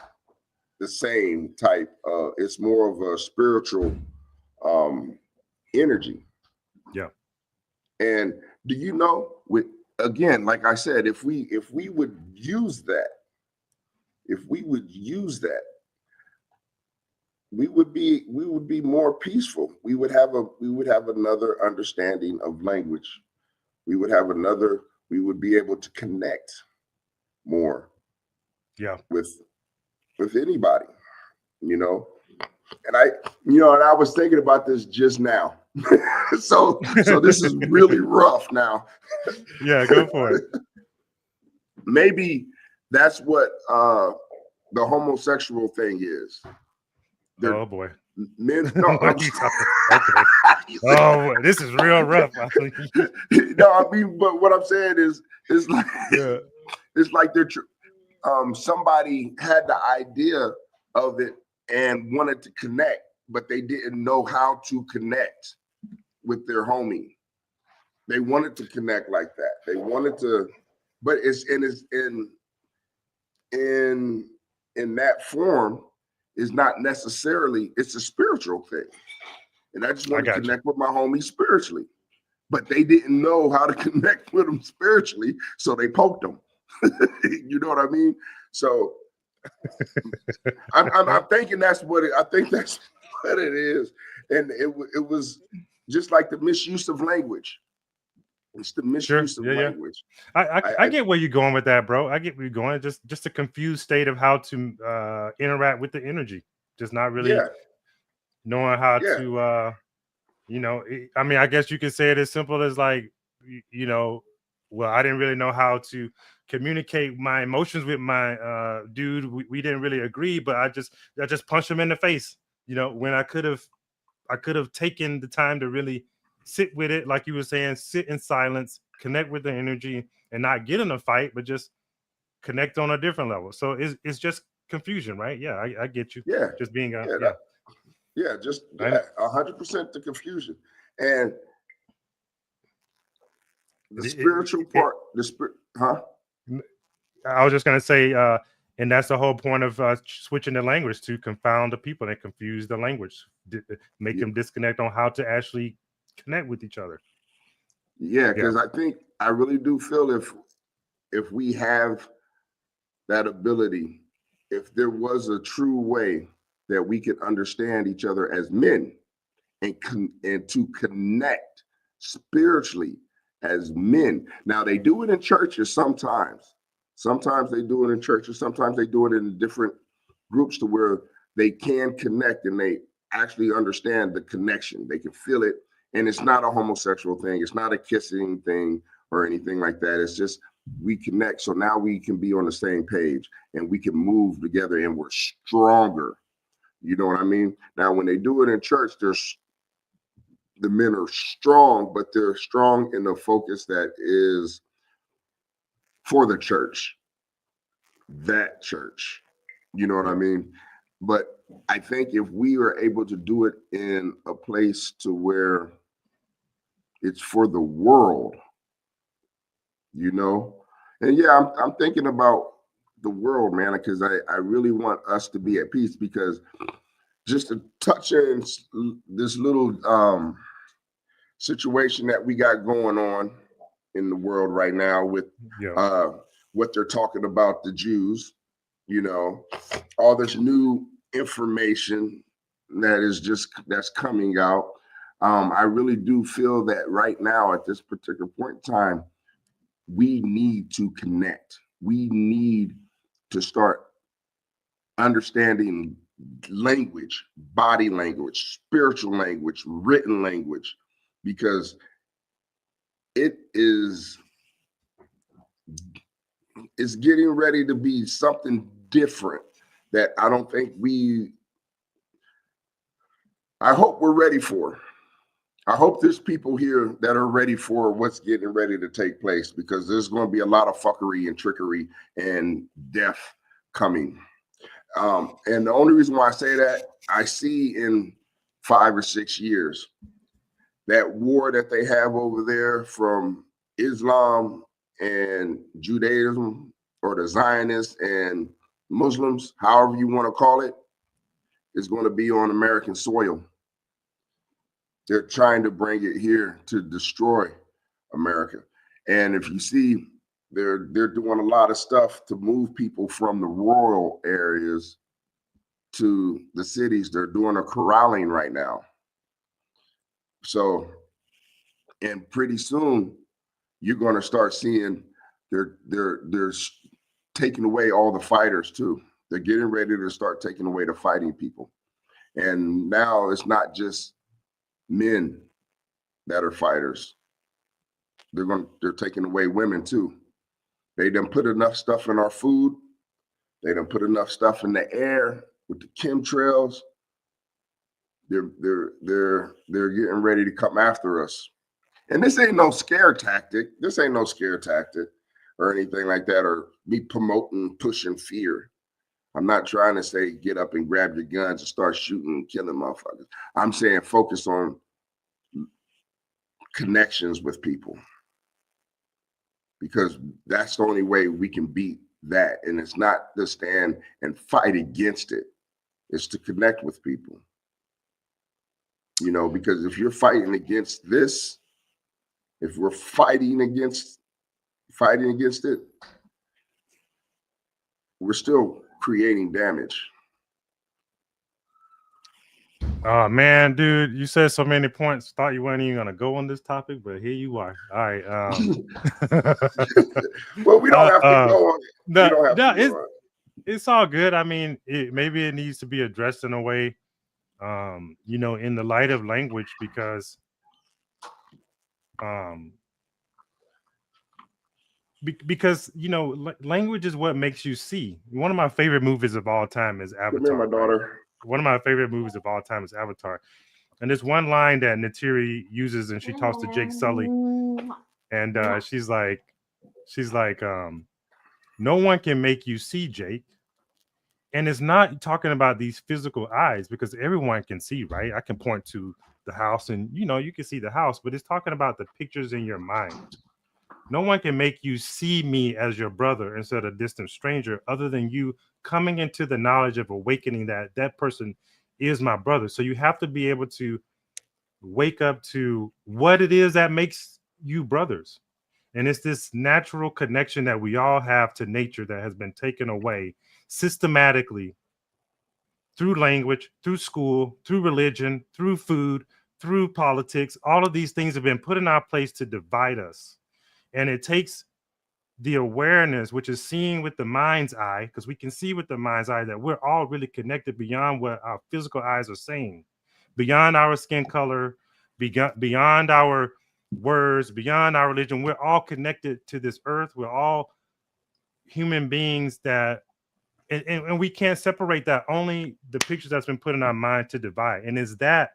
the same type of, it's more of a spiritual energy. Yeah. And do you know, with, again, like I said, if we would use that, we would be more peaceful. We would have another understanding of language. We would be able to connect more. Yeah. With anybody, you know. And I was thinking about this just now. so this is really rough now. Yeah, go for it. Maybe that's what the homosexual thing is. Oh boy. Men, no, Okay. Oh, this is real rough. No, I mean, but what I'm saying is, it's like, yeah. It's like they're somebody had the idea of it and wanted to connect, but they didn't know how to connect with their homie. They wanted to connect like that. They wanted to, but it's in that form is not necessarily, it's a spiritual thing. And I just want to connect with my homie spiritually, but they didn't know how to connect with them spiritually, so they poked them. You know what I mean? So I'm thinking that's what I think that's what it is. And it was just like the misuse of language. It's the misuse of language. I get where you're going with that, bro. I get where you're going. Just a confused state of how to interact with the energy. Just not really knowing how to I mean, I guess you could say it as simple as like, well, I didn't really know how to communicate my emotions with my dude. We didn't really agree, but I just punched him in the face, when I could have taken the time to really sit with it, like you were saying, sit in silence, connect with the energy, and not get in a fight, but just connect on a different level. So it's just confusion, right? Yeah, I get you. Yeah. Just being just 100% the confusion. And the spiritual part, I was just gonna say, and that's the whole point of switching the language, to confound the people and confuse the language, make them disconnect on how to actually connect with each other. Yeah, because I really do feel if we have that ability, if there was a true way that we could understand each other as men and to connect spiritually as men. Now they do it in churches sometimes. Sometimes they do it in churches. Sometimes they do it in different groups to where they can connect and they actually understand the connection. They can feel it. And it's not a homosexual thing. It's not a kissing thing or anything like that. It's just we connect. So now we can be on the same page and we can move together and we're stronger. You know what I mean? Now, when they do it in church, the men are strong, but they're strong in a focus that is for the church, that church. You know what I mean? But I think if we are able to do it in a place to where it's for the world, and yeah, I'm thinking about the world, man, because I really want us to be at peace, because just to touch in this little situation that we got going on in the world right now with what they're talking about the Jews, all this new information that's coming out. I really do feel that right now at this particular point in time, we need to connect. We need to start understanding language, body language, spiritual language, written language, because it's getting ready to be something different that I don't think I hope we're ready for. I hope there's people here that are ready for what's getting ready to take place, because there's going to be a lot of fuckery and trickery and death coming. And the only reason why I say that, I see in 5 or 6 years that war that they have over there from Islam and Judaism, or the Zionists and Muslims, however you want to call it, is going to be on American soil. They're trying to bring it here to destroy America. And if you see, they're doing a lot of stuff to move people from the rural areas to the cities. They're doing a corralling right now. So, and pretty soon you're going to start seeing they're taking away all the fighters too. They're getting ready to start taking away the fighting people. And now it's not just men that are fighters. They're taking away women too. They done put enough stuff in our food. They done put enough stuff in the air with the chemtrails. They're getting ready to come after us. And this ain't no scare tactic. This ain't no scare tactic or anything like that, or me promoting, pushing fear. I'm not trying to say get up and grab your guns and start shooting and killing motherfuckers. I'm saying focus on connections with people, because that's the only way we can beat that. And it's not to stand and fight against it. It's to connect with people. Because if you're fighting against this, if we're fighting against it, we're still creating damage. Oh man, dude, you said so many points. Thought you weren't even gonna go on this topic, but here you are. All right. Well, we don't have to go on it. No, it's all good. I mean, maybe it needs to be addressed in a way, in the light of language, because language is what makes you see. One of my favorite movies of all time is Avatar. Come here, my daughter. Right? One of my favorite movies of all time is Avatar. And there's one line that Neytiri uses, and she talks to Jake Sully, and she's like, no one can make you see, Jake. And it's not talking about these physical eyes, because everyone can see, right? I can point to the house and, you can see the house, but it's talking about the pictures in your mind. No one can make you see me as your brother instead of a distant stranger, other than you coming into the knowledge of awakening that person is my brother. So you have to be able to wake up to what it is that makes you brothers. And it's this natural connection that we all have to nature that has been taken away systematically through language, through school, through religion, through food, through politics. All of these things have been put in our place to divide us. And it takes the awareness, which is seeing with the mind's eye, because we can see with the mind's eye that we're all really connected beyond what our physical eyes are saying, beyond our skin color, beyond our words, beyond our religion. We're all connected to this earth. We're all human beings and we can't separate that. Only the pictures that's been put in our mind to divide. And it's that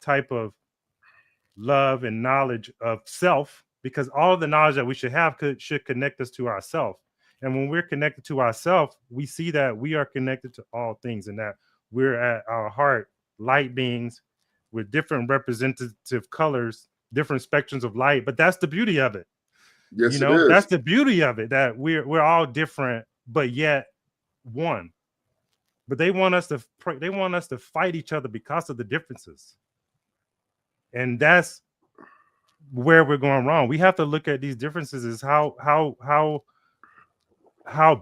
type of love and knowledge of self, because all of the knowledge that we should have should connect us to ourself. And when we're connected to ourself, we see that we are connected to all things, and that we're at our heart light beings with different representative colors, different spectrums of light. But that's the beauty of it. Yes, it is. That's the beauty of it, that we're all different, but yet one. but they want us to fight each other because of the differences. And that's where we're going wrong. We have to look at these differences as how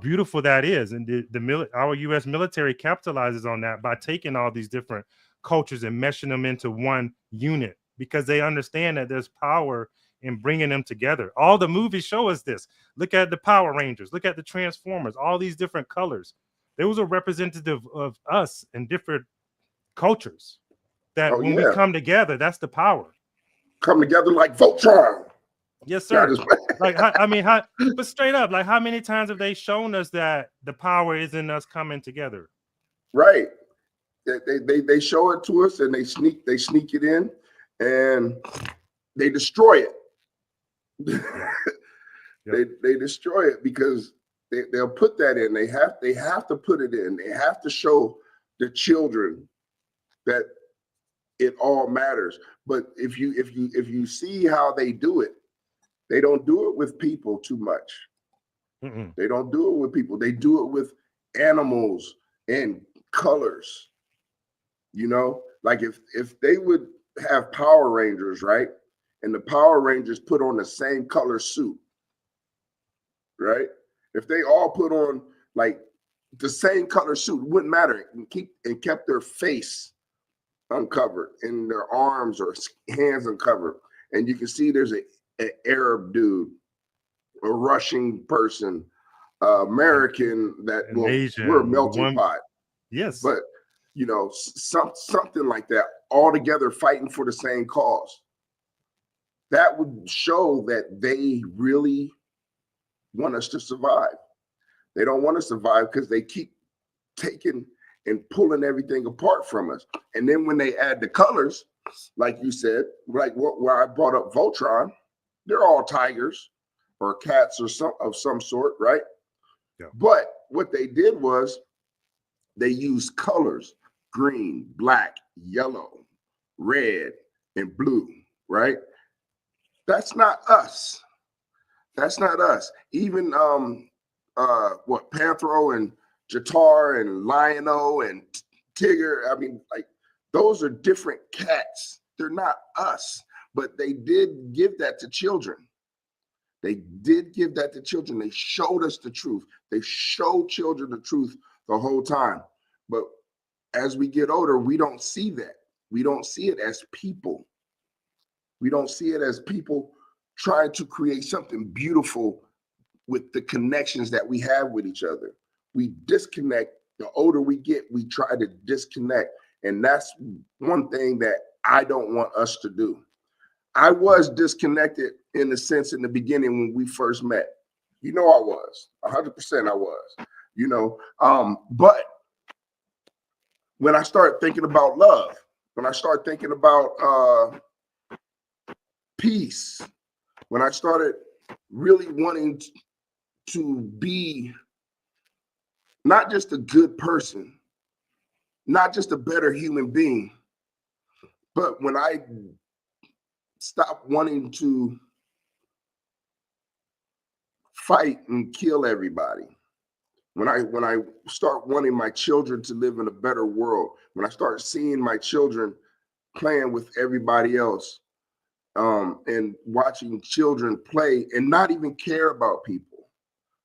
beautiful that is, and our U.S. military capitalizes on that by taking all these different cultures and meshing them into one unit, because they understand that there's power in bringing them together. All the movies show us this. Look at the Power Rangers, look at the Transformers, all these different colors. Those are representative of us and different cultures, that Oh when we yeah, come together, that's the power. come together like Voltron. Yes, That sir. is Like, but straight up, like, how many times have they shown us that the power is in us coming together? right. They show it to us, and they sneak it in, and they destroy it. Yeah. Yep. They destroy it because they'll put that in. They have to put it in. They have to show the children that it all matters. But if you see how they do it, they don't do it with people too much. Mm-mm. They don't do it with people. They do it with animals and colors. You know, like if they would have Power Rangers, right? And the Power Rangers put on the same color suit, right? If they all put on like the same color suit, it wouldn't matter. And kept their face uncovered and their arms or hands uncovered. And you can see there's an Arab dude, a Russian person, American, that, An well, Asian, we're a melting one, pot. yes, But you know, something like that, all together fighting for the same cause. That would show that they really want us to survive. They don't want to survive because they keep taking and pulling everything apart from us. And then when they add the colors, like you said, like where I brought up Voltron, they're all tigers or cats or some sort, right? Yeah. But what they did was they used colors: green, black, yellow, red, and blue, right? That's not us. That's not us. Even what Panthro and Jatar and Lion-O and Tigger, I mean, like, those are different cats. They're not us. But they did give that to children. They did give that to children. They showed us the truth. They showed children the truth the whole time. But as we get older, we don't see that. We don't see it as people. We don't see it as people trying to create something beautiful with the connections that we have with each other. We disconnect. The older we get, we try to disconnect. And that's one thing that I don't want us to do. I was disconnected in the sense in the beginning when we first met. You know, I was 100%. I was, you know, but when I started thinking about love, when I started thinking about peace, when I started really wanting to be not just a good person, not just a better human being, but when I stopped wanting to fight and kill everybody, when I start wanting my children to live in a better world, when I start seeing my children playing with everybody else, and watching children play and not even care about people,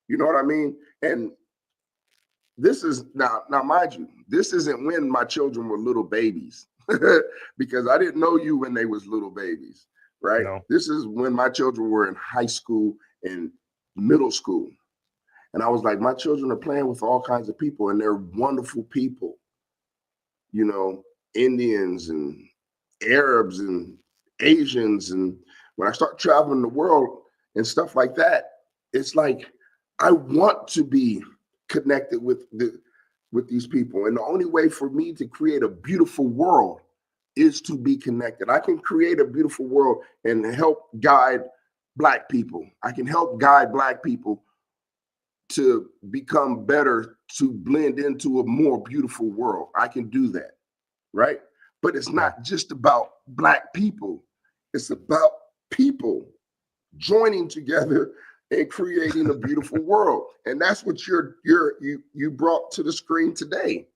you know what I mean? And this is now, mind you, this isn't when my children were little babies, because I didn't know you when they was little babies, right? no, This is when my children were in high school and middle school. And I was like, my children are playing with all kinds of people, and they're wonderful people, you know, Indians and Arabs and Asians. And when I start traveling the world and stuff like that, it's like I want to be connected with these people. And the only way for me to create a beautiful world is to be connected. I can create a beautiful world and help guide Black people. I can help guide Black people to become better, to blend into a more beautiful world. I can do that, right? But it's not just about Black people. It's about people joining together and creating a beautiful world. And that's what you brought to the screen today.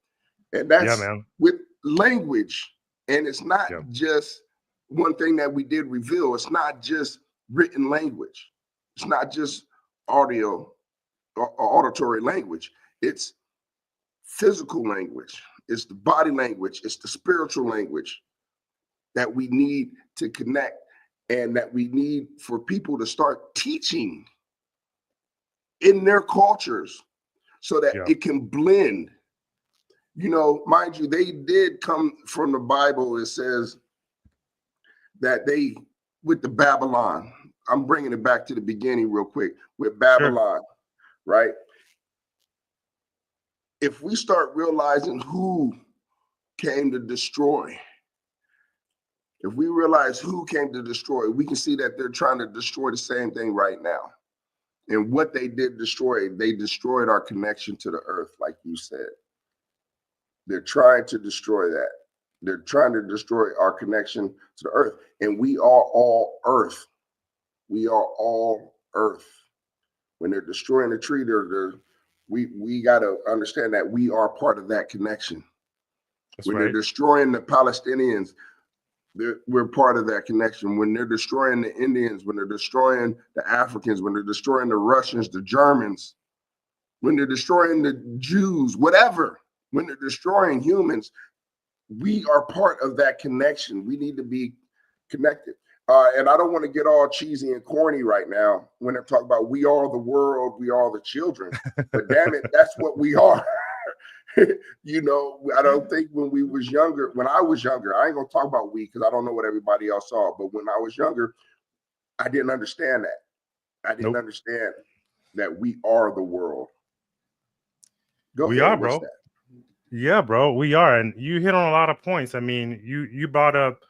And Yeah, that's man. with language. And it's not Yeah. just one thing that we did reveal. It's not just written language. It's not just audio or auditory language. It's physical language. It's the body language. It's the spiritual language that we need to connect and that we need for people to start teaching in their cultures so that Yeah. it can blend. You know, mind you, they did come from the Bible. It says that they, with the Babylon, I'm bringing it back to the beginning real quick with Sure. Babylon, right? If we start realizing who came to destroy, if we realize who came to destroy, we can see that they're trying to destroy the same thing right now. And what they did destroy, they destroyed our connection to the earth, like you said. They're trying to destroy that. They're trying to destroy our connection to the earth. And we are all earth. We are all earth. When they're destroying the tree, we got to understand that we are part of that connection. That's When they're right. destroying the Palestinians, we're part of that connection. When they're destroying the Indians, when they're destroying the Africans, when they're destroying the Russians, the Germans, when they're destroying the Jews, whatever, when they're destroying humans, we are part of that connection. We need to be connected. And I don't want to get all cheesy and corny right now when they're talking about we are the world, we are the children. But damn it, that's what we are. You know, I don't think when I was younger, I ain't gonna talk about we because I don't know what everybody else saw. But when I was younger, I didn't understand that. I didn't Nope. understand that we are the world. Go We ahead. are, What's bro. that? Yeah, bro. We are. And you hit on a lot of points. I mean, you brought up,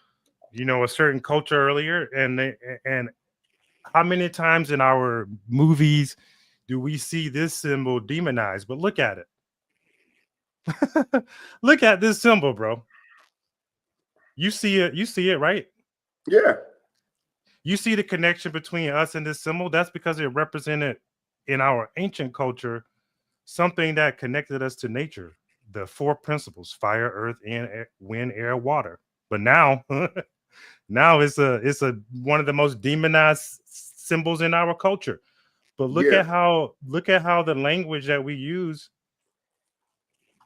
a certain culture earlier, and how many times in our movies do we see this symbol demonized? But look at it. Look at this symbol, bro. You see it, right? Yeah. You see the connection between us and this symbol. That's because it represented in our ancient culture something that connected us to nature, the four principles: fire, earth, and wind, air, water. But now now it's a one of the most demonized symbols in our culture. But Yeah. look at how the language that we use,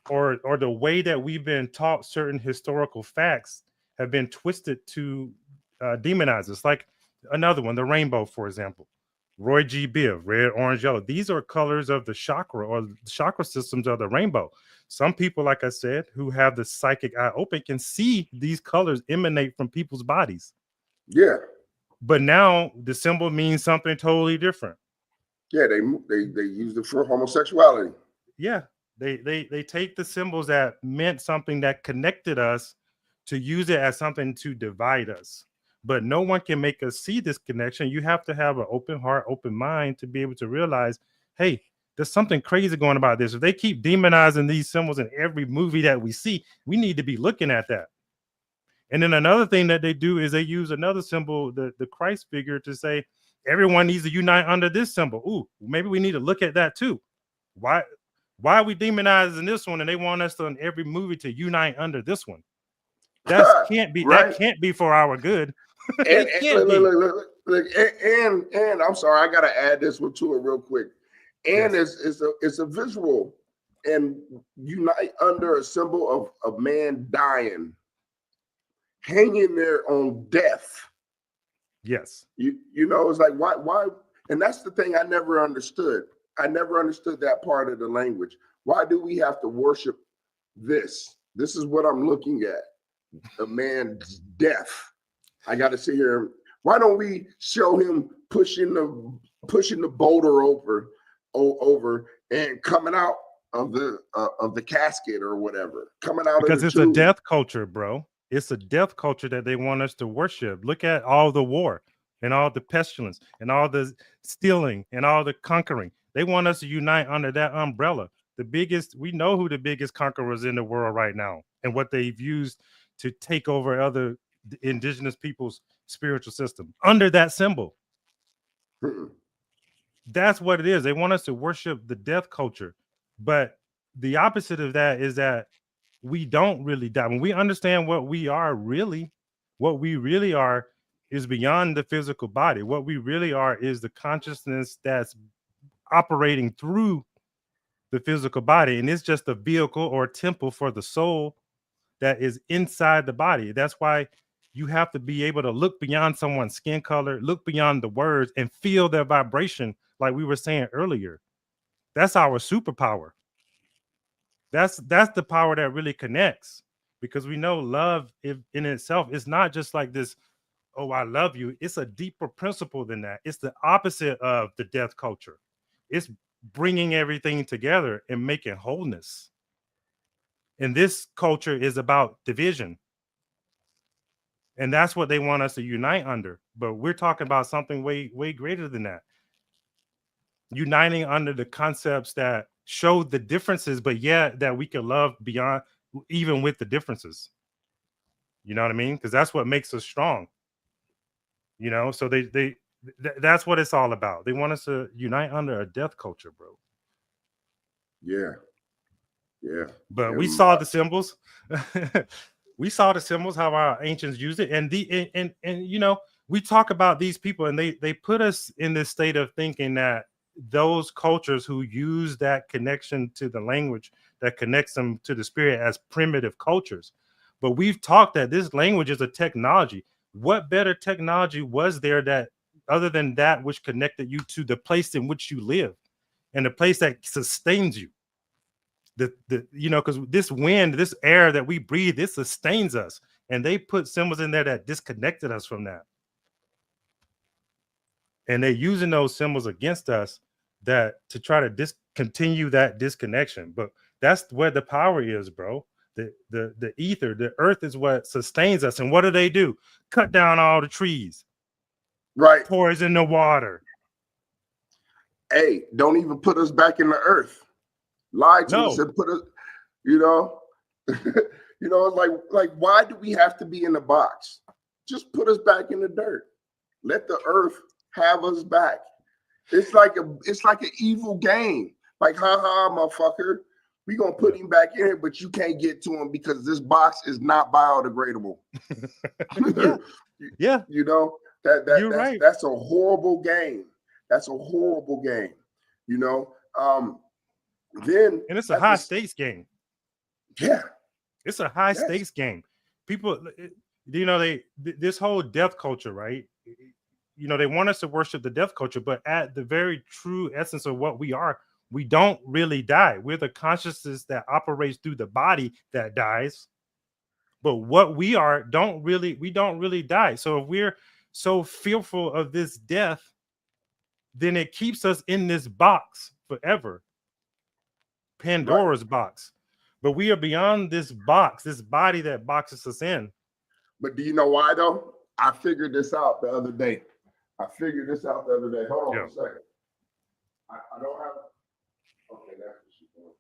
or the way that we've been taught certain historical facts, have been twisted to demonize us. Like another one, the rainbow, for example. Roy G. Biv, red, orange, yellow. These are colors of the chakra or chakra systems of the rainbow. Some people, like I said, who have the psychic eye open can see these colors emanate from people's bodies. Yeah. But now the symbol means something totally different. Yeah. They used it for homosexuality. Yeah, they take the symbols that meant something that connected us to use it as something to divide us. But no one can make us see this connection. You have to have an open heart, open mind to be able to realize, hey, there's something crazy going about this. If they keep demonizing these symbols in every movie that we see, we need to be looking at that. And then another thing that they do is they use another symbol, the Christ figure, to say everyone needs to unite under this symbol. Ooh, maybe we need to look at that too. Why why are we demonizing this one and they want us to in every movie to unite under this one? That Right. can't be for our good. And, It can't look, be. and I'm sorry, I gotta add this one to it real quick. And Yes. it's a visual and unite under a symbol of a man dying, hanging there on death. Yes. You know, it's like why and that's the thing I never understood. I never understood that part of the language. Why do we have to worship this? This is what I'm looking at. A man's death. I got to sit here. Why don't we show him pushing the boulder over and coming out of the casket or whatever, coming out of Because the it's a tomb? death culture, bro. It's a death culture that they want us to worship. Look at all the war and all the pestilence and all the stealing and all the conquering. They want us to unite under that umbrella. We know who the biggest conquerors in the world right now and what they've used to take over other indigenous people's spiritual system under that symbol. Mm-mm. That's what it is. They want us to worship the death culture. But the opposite of that is that we don't really die. When we understand what we really are is beyond the physical body. What we really are is the consciousness that's operating through the physical body, and it's just a vehicle or a temple for the soul that is inside the body. That's why you have to be able to look beyond someone's skin color, look beyond the words, and feel their vibration, like we were saying earlier. That's our superpower. That's the power that really connects, because we know love in itself is not just like this, oh, I love you. It's a deeper principle than that. It's the opposite of the death culture. It's bringing everything together and making wholeness. And this culture is about division. And that's what they want us to unite under. But we're talking about something way, way greater than that. Uniting under the concepts that show the differences, but yeah, that we can love beyond, even with the differences. You know what I mean? Because that's what makes us strong. You know, so that's what it's all about. They want us to unite under a death culture, bro. Yeah. But we saw the symbols. We saw the symbols, how our ancients used it, and you know, we talk about these people, and they put us in this state of thinking that those cultures who use that connection to the language that connects them to the spirit as primitive cultures. But we've talked that this language is a technology. What better technology was there that other than that which connected you to the place in which you live and the place that sustains you? The you know, because this wind, this air that we breathe, it sustains us, and they put symbols in there that disconnected us from that, and they're using those symbols against us that to try to discontinue that disconnection. But that's where the power is, bro. The ether, the earth is what sustains us. And what do? Cut down all the trees, Right. poison the water. Hey, don't even put us back in the earth. Lie to us and put us, you know, you know, like why do we have to be in the box? Just put us back in the dirt. Let the earth have us back. It's like an evil game. Like, motherfucker, we gonna put him back in here, but you can't get to him because this box is not biodegradable. Yeah. You know, that's a horrible game. That's a horrible game. You know, then and it's a high stakes game. Yeah, it's a high stakes game. People, you know, this whole death culture, right? You know, they want us to worship the death culture, but at the very true essence of what we are, we don't really die. We're the consciousness that operates through the body that dies. But what we are, we don't really die. So if we're so fearful of this death, then it keeps us in this box forever. Pandora's box. But we are beyond this box, this body that boxes us in. But do you know why though? I figured this out the other day. Hold on a second. I don't have. Okay, that's what she's doing.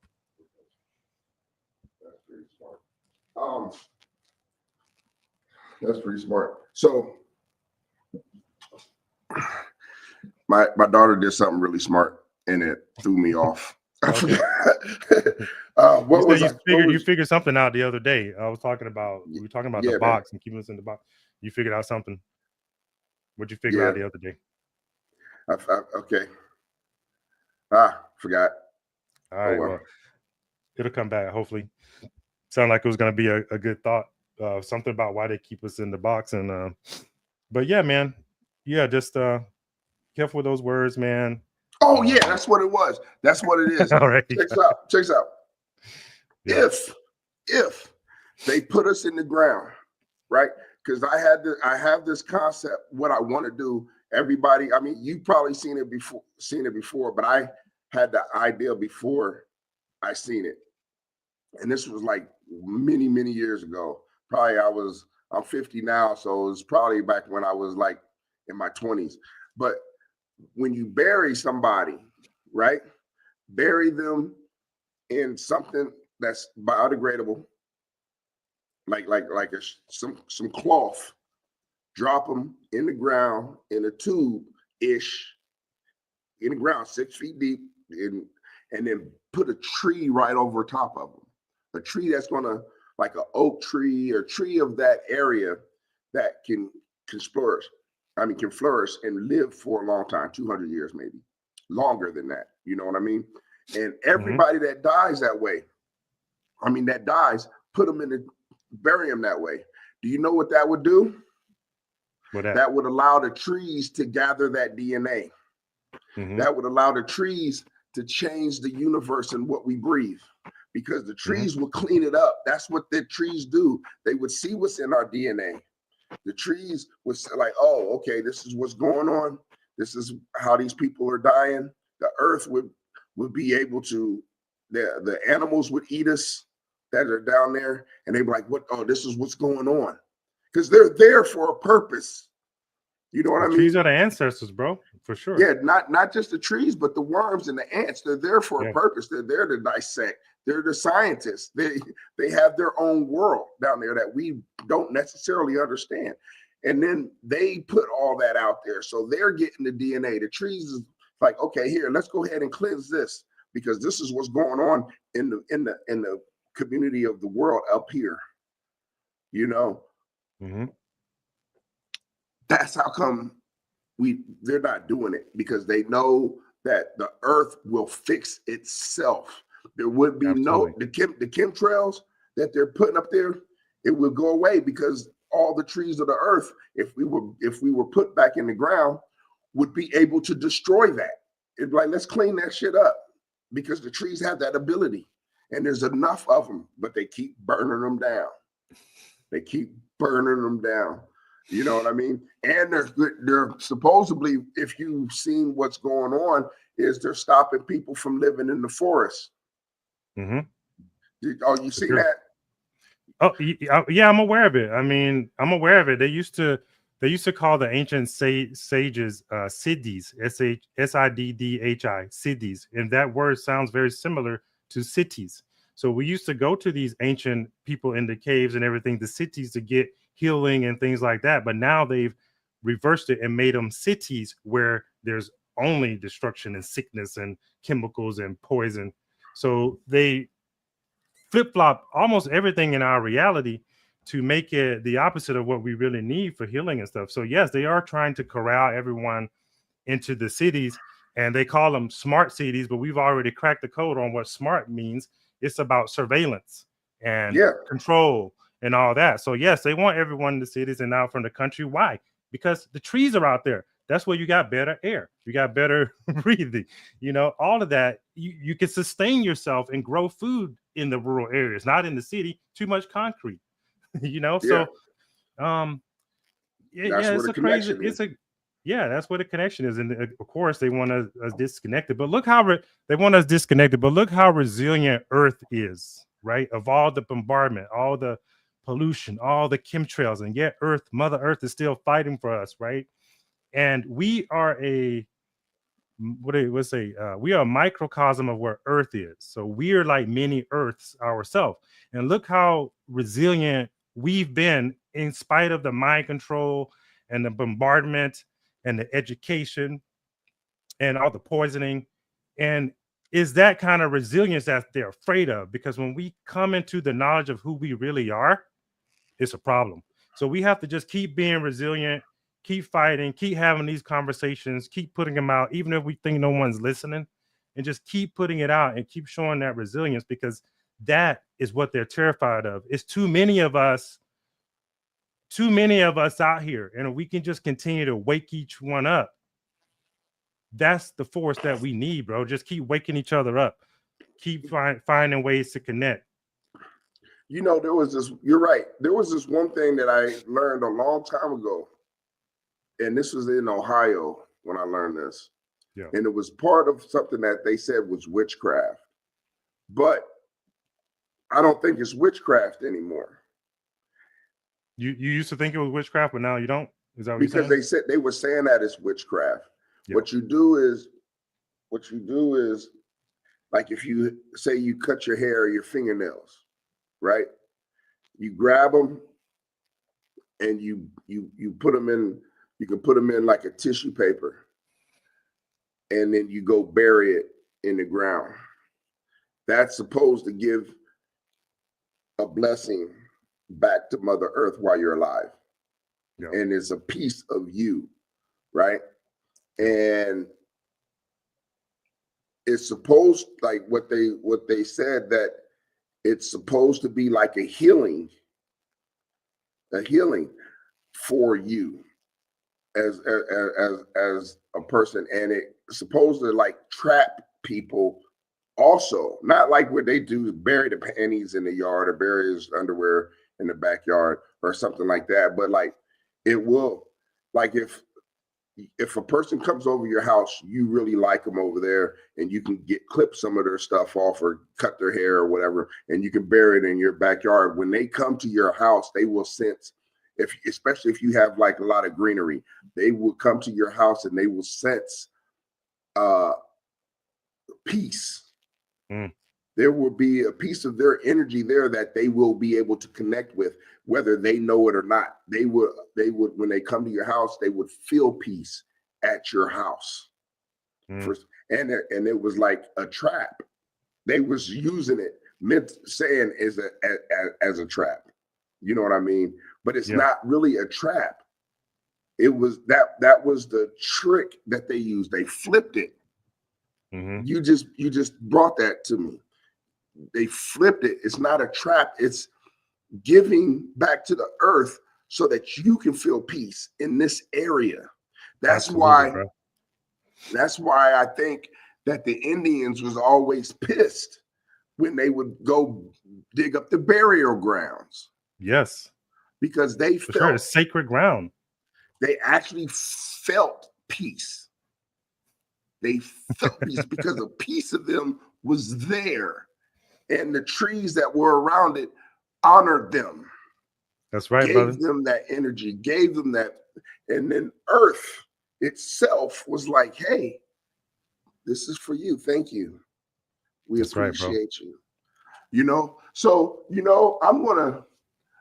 That's pretty smart. That's pretty smart. So my daughter did something really smart, and it threw me off. Okay. You figured something out the other day. We were talking about the box and keeping us in the box. You figured out something. What'd you figure out the other day? Okay. Forgot. All right. Well, it'll come back. Hopefully. Sound like it was going to be a good thought. Something about why they keep us in the box. And but yeah, man. Yeah, just careful with those words, man. Oh yeah, that's what it was. That's what it is. All right. Checks out. Yeah. If they put us in the ground, right? Because I have this concept, what I want to do. Everybody, I mean, you've probably seen it before, but I had the idea before I seen it. And this was like many, many years ago. Probably I'm 50 now, so it's probably back when I was like in my 20s. But when you bury somebody, right? Bury them in something that's biodegradable, like some cloth. Drop them in the ground in a tube-ish, in the ground 6 feet deep, and then put a tree right over top of them. a tree that's gonna, like an oak tree or tree of that area that can flourish. Can flourish and live for a long time, 200 years maybe, longer than that. You know what I mean? And everybody that dies that way, put them in the, bury them that way. Do you know what that would do? That would allow the trees to gather that DNA. That would allow the trees to change the universe and what we breathe, because the trees would clean it up. That's what the trees do. They would see what's in our DNA. The trees would say, like, oh, okay, this is what's going on. This is how these people are dying. The earth would be able to, the animals would eat us that are down there, and they'd be like, what? Oh, this is what's going on. Because they're there for a purpose. You know what I mean? Trees are the ancestors, bro, for sure. Yeah, not just the trees, but the worms and the ants. They're there for a purpose. They're there to dissect. They're the scientists. They have their own world down there that we don't necessarily understand. And then they put all that out there. So they're getting the DNA. The trees is like, okay, here, let's go ahead and cleanse this, because this is what's going on in the community of the world up here. You know? That's how come they're not doing it, because they know that the earth will fix itself. There would be the chemtrails that they're putting up there, it will go away, because all the trees of the earth, if we were put back in the ground, would be able to destroy that. It's like, let's clean that shit up, because the trees have that ability, and there's enough of them, but they keep burning them down. They keep burning them down. You know what I mean? And they're supposedly, if you've seen what's going on, is they're stopping people from living in the forest. Oh, you see that? Oh, yeah, I'm aware of it. I'm aware of it. They used to call the ancient sages siddhis, S-I-D-D-H-I, siddhis, and that word sounds very similar to cities. So we used to go to these ancient people in the caves and everything, the cities, to get healing and things like that. But now they've reversed it and made them cities where there's only destruction and sickness and chemicals and poison. So they flip-flop almost everything in our reality to make it the opposite of what we really need for healing and stuff. So yes, they are trying to corral everyone into the cities, and they call them smart cities, but we've already cracked the code on what smart means. It's about surveillance and control and all that. So yes, they want everyone in the cities and out from the country. Why? Because the trees are out there. That's where you got better air. You got better breathing. You know, all of that. You can sustain yourself and grow food in the rural areas, not in the city. Too much concrete. You know, so it's a crazy. That's where the connection is, and of course they want us disconnected. But look how they want us disconnected. But look how resilient Earth is, right? Of all the bombardment, all the pollution, all the chemtrails, and yet Mother Earth is still fighting for us, right? And we are we are a microcosm of where Earth is. So we are like mini Earths ourselves. And look how resilient we've been in spite of the mind control and the bombardment and the education and all the poisoning. And is that kind of resilience that they're afraid of? Because when we come into the knowledge of who we really are, it's a problem. So we have to just keep being resilient, keep fighting, keep having these conversations, keep putting them out, even if we think no one's listening, and just keep putting it out and keep showing that resilience, because that is what they're terrified of. It's too many of us out here, and we can just continue to wake each one up. That's the force that we need, bro. Just keep waking each other up. Keep finding ways to connect. You know, you're right. There was this one thing that I learned a long time ago, and this was in Ohio when I learned this. Yeah. And it was part of something that they said was witchcraft. But I don't think it's witchcraft anymore. You used to think it was witchcraft, but now you don't? Is that what because you're saying? they were saying that it's witchcraft. Yeah. What you do is like, if you say you cut your hair or your fingernails, right? You grab them and you put them in, you can put them in like a tissue paper, and then you go bury it in the ground. That's supposed to give a blessing back to Mother Earth while you're alive. Yeah. And it's a piece of you, right? And it's supposed, like what they said, that it's supposed to be like a healing for you as a person, and it's supposed to like trap people also, not like what they do, bury the panties in the yard or bury his underwear in the backyard or something like that, but like it will, like if a person comes over your house, you really like them over there, and you can clip some of their stuff off or cut their hair or whatever, and you can bury it in your backyard. When they come to your house, they will sense, especially if you have like a lot of greenery, they will come to your house and they will sense peace. Mm. There will be a piece of their energy there that they will be able to connect with, whether they know it or not. They would, when they come to your house, they would feel peace at your house. And it was like a trap. They was using it, saying as a trap. You know what I mean? But it's not really a trap. It was that was the trick that they used. They flipped it. You just brought that to me. They flipped it. It's not a trap. It's giving back to the earth so that you can feel peace in this area. That's why I think that the Indians was always pissed when they would go dig up the burial grounds. Yes. Because they felt it's sacred ground. They actually felt peace. They felt peace because a piece of them was there. And the trees that were around it honored them. That's right, gave them that energy, gave them that. And then Earth itself was like, hey, this is for you. Thank you. We appreciate you. You know, so, I'm going to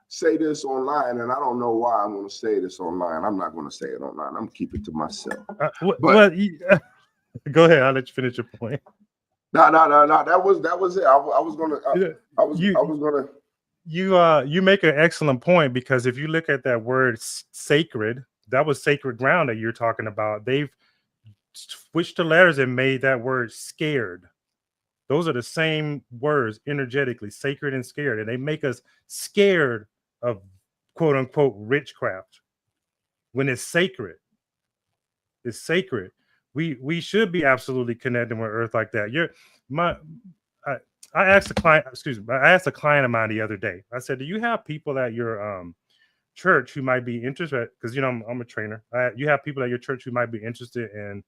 say this online, and I don't know why I'm going to say this online. I'm not going to say it online. I'm going to keep it to myself. Go ahead. I'll let you finish your point. No. That was it. I was gonna. You make an excellent point, because if you look at that word sacred, that was sacred ground that you're talking about. They've switched the letters and made that word scared. Those are the same words energetically, sacred and scared, and they make us scared of quote unquote witchcraft when it's sacred. It's sacred. We should be absolutely connecting with Earth like that. I asked a client, I asked a client of mine the other day. I said, do you have people at your church who might be interested? Because I'm a trainer. You have people at your church who might be interested in,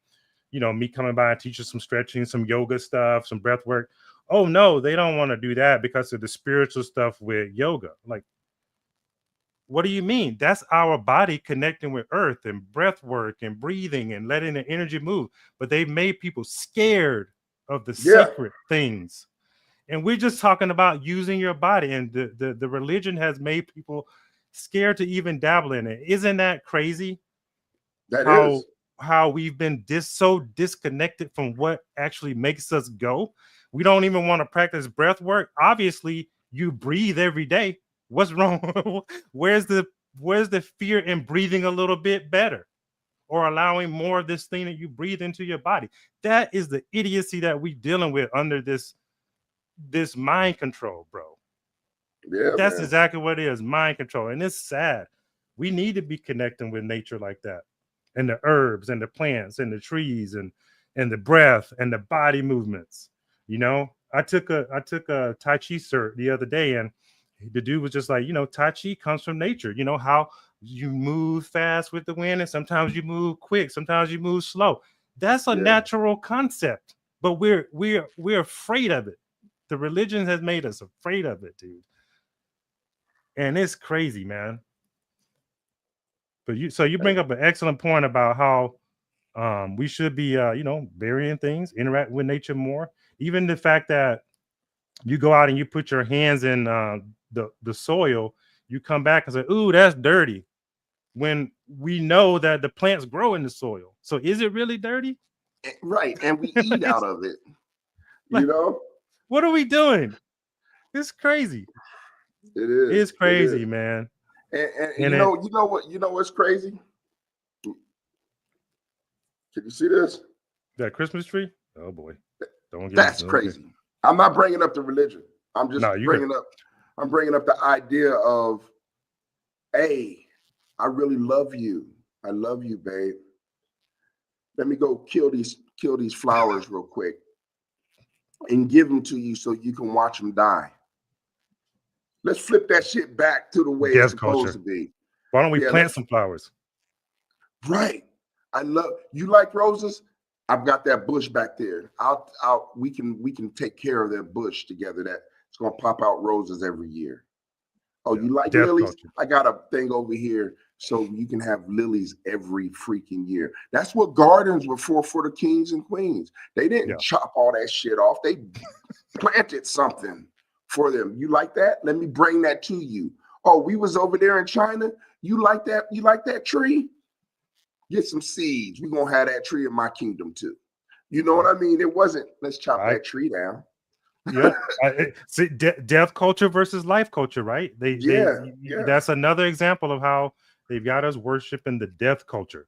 me coming by and teaching some stretching, some yoga stuff, some breath work. Oh no, they don't want to do that because of the spiritual stuff with yoga. Like, what do you mean? That's our body connecting with Earth and breath work and breathing and letting the energy move. But they made people scared of the sacred things. And we're just talking about using your body, and the religion has made people scared to even dabble in it. Isn't that crazy? How we've been so disconnected from what actually makes us go. We don't even want to practice breath work. Obviously, you breathe every day. What's wrong? Where's the fear in breathing a little bit better, or allowing more of this thing that you breathe into your body? That is the idiocy that we're dealing with under this mind control, bro. Yeah, that's exactly what it is, mind control. And it's sad. We need to be connecting with nature like that, and the herbs and the plants and the trees and the breath and the body movements. I took a Tai Chi cert the other day, and the dude was just like, Tai Chi comes from nature. How you move fast with the wind, and sometimes you move quick, sometimes you move slow. That's a natural concept, but we're afraid of it. The religion has made us afraid of it, dude. And it's crazy, man. But you bring up an excellent point about how we should be burying things, interact with nature more. Even the fact that you go out and you put your hands in the soil, you come back and say, ooh, that's dirty, when we know that the plants grow in the soil. So is it really dirty? Right. And we eat out of it. What are we doing? It's crazy. It is. It's It crazy, is. man. And And it, you know what's crazy? Can you see this? that Christmas tree. Oh boy, don't get me. That's Okay. crazy. I'm not bringing up the religion. I'm just No, you good. bringing up the idea of, hey, I really love you. I love you, babe. Let me go kill these flowers real quick and give them to you so you can watch them die. Let's flip that shit back to the way it's Death supposed culture. to be. Why don't we Yeah, plant some flowers? right. I love you. Like roses? I've got that bush back there. We can take care of that bush together. That it's gonna pop out roses every year. Oh, Yeah, you like death lilies? culture. I got a thing over here so you can have lilies every freaking year. That's what gardens were for the kings and queens. They didn't Yeah, chop all that shit off. They planted something for them. You like that? Let me bring that to you. Oh, we was over there in China. You like that? You like that tree? Get some seeds. We're gonna have that tree in my kingdom too. You know what I mean? It wasn't let's chop I that tree down. yeah. See, death culture versus life culture, right? Yeah, yeah, That's another example of how they've got us worshiping the death culture,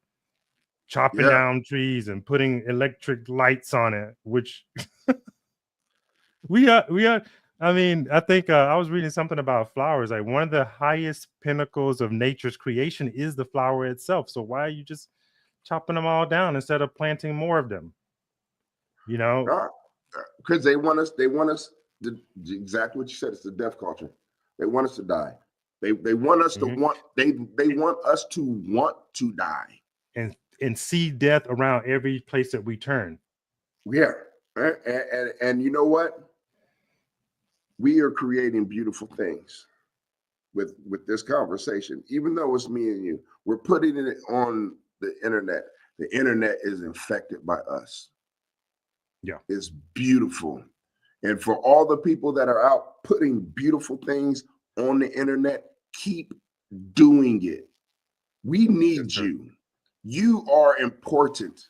chopping yeah. down trees and putting electric lights on it, which we are. I mean, I think I was reading something about flowers. Like one of the highest pinnacles of nature's creation is the flower itself. So why are you just chopping them all down instead of planting more of them? You know? Because they want us to exactly what you said. It's the death culture. They want us to die. They want us to Mhm. want they want us to want to die. And see death around every place that we turn. Yeah. And you know what? We are creating beautiful things with this conversation. Even though it's me and you, we're putting it on the internet. The internet is infected by us. Yeah, It's beautiful. And for all the people that are out putting beautiful things on the internet, keep doing it. We yes, need sir. you. You are important.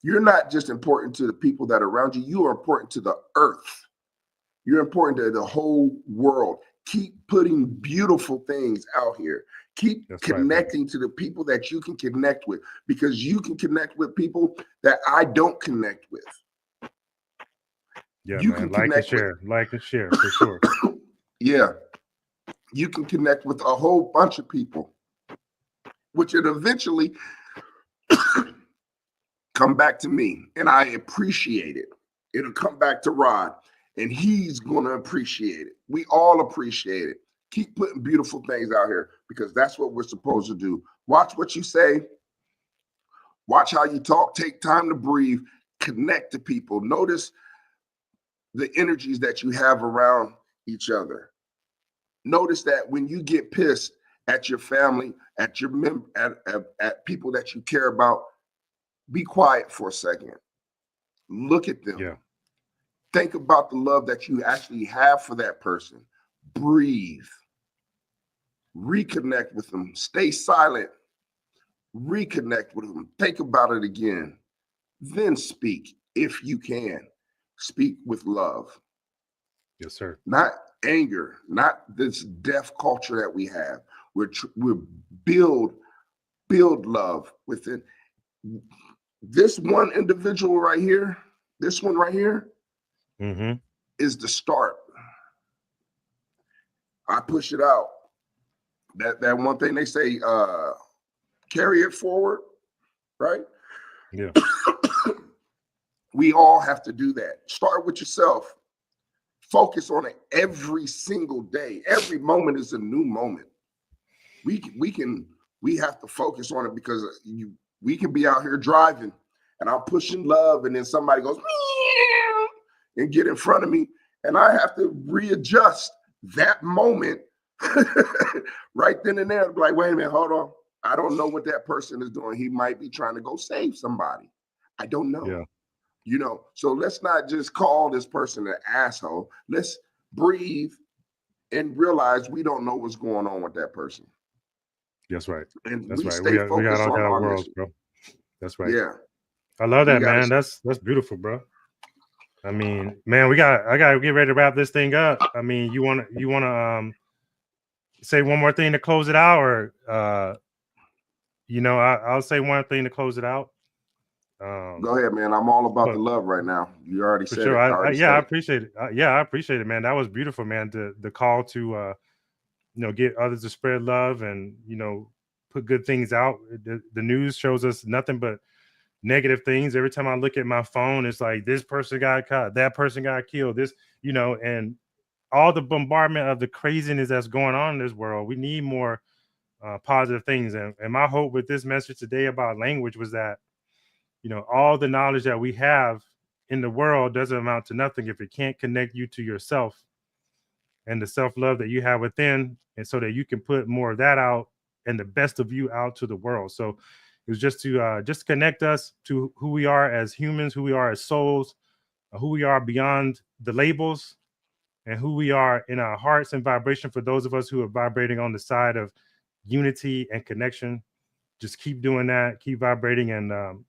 You're not just important to the people that are around you, you are important to the earth. You're important to the whole world. Keep putting beautiful things out here. Keep That's right, brother. connecting to the people that you can connect with because you can connect with people that I don't connect with. Yeah, You man. can connect with, Like and share for sure. yeah, you can connect with a whole bunch of people, which it eventually come back to me. And I appreciate it. It'll come back to Rod and he's going to appreciate it. We all appreciate it. Keep putting beautiful things out here because that's what we're supposed to do. Watch what you say, watch how you talk, take time to breathe, connect to people. Notice the energies that you have around each other. Notice that when you get pissed at your family, at your at people that you care about, be quiet for a second. Look at Yeah. them. Think about the love that you actually have for that person. Breathe. Reconnect with them. Stay silent. Reconnect with them. Think about it again. Then speak if you can. Speak with love, Yes, sir. not anger, not this deaf culture that we have. We're build build love within this one individual right here. This one right here Mm-hmm. is the start. I push it out. That one thing they say, carry it forward, right? Yeah. We all have to do that. Start with yourself. Focus on it every single day. Every moment is a new moment. We have to focus on it because we can be out here driving and I'm pushing love and then somebody goes meow, and get in front of me and I have to readjust that moment right then and there. Like, wait a minute, hold on. I don't know what that person is doing. He might be trying to go save somebody. I don't know. Yeah. So let's not just call this person an asshole. Let's breathe and realize we don't know what's going on with that person. That's right. And That's we right. stay We got focused all on kind of our worlds, mission. bro. That's right. Yeah, I love we that, got man. to. That's beautiful, bro. I mean, man, I gotta get ready to wrap this thing up. I mean, you wanna say one more thing to close it out, or I'll say one thing to close it out. Go ahead, man. I'm all about the love right now. You already For said sure. it. I appreciate it. I appreciate it, man. That was beautiful, man. The call to get others to spread love and put good things out. The news shows us nothing but negative things. Every time I look at my phone, it's like this person got caught, that person got killed, and all the bombardment of the craziness that's going on in this world. We need more positive things. And my hope with this message today about language was that, all the knowledge that we have in the world doesn't amount to nothing if it can't connect you to yourself and the self-love that you have within, and so that you can put more of that out and the best of you out to the world. So it was just to connect us to who we are as humans, who we are as souls, who we are beyond the labels, and who we are in our hearts and vibration. For those of us who are vibrating on the side of unity and connection, just keep doing that, keep vibrating, and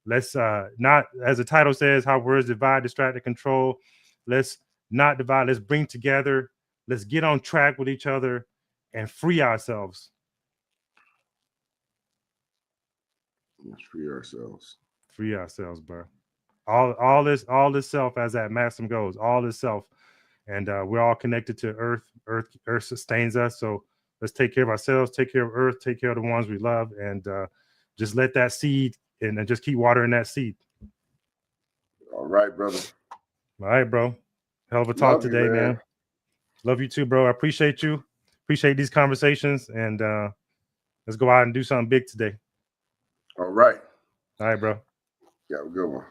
let's not, as the title says, how words divide, distract, and control. Let's not divide. Let's bring together. Let's get on track with each other and free ourselves. Let's free ourselves. Free ourselves, bro. All this self, as that maxim goes, all this self, and we're all connected to Earth. Earth sustains us. So let's take care of ourselves, take care of Earth, take care of the ones we love, and just let that seed and just keep watering that seed. All right, brother. All right, bro. Hell of a talk today, man. Love you too, bro. I appreciate you. Appreciate these conversations, and let's go out and do something big today. All right. All right, bro. Yeah, have a good one.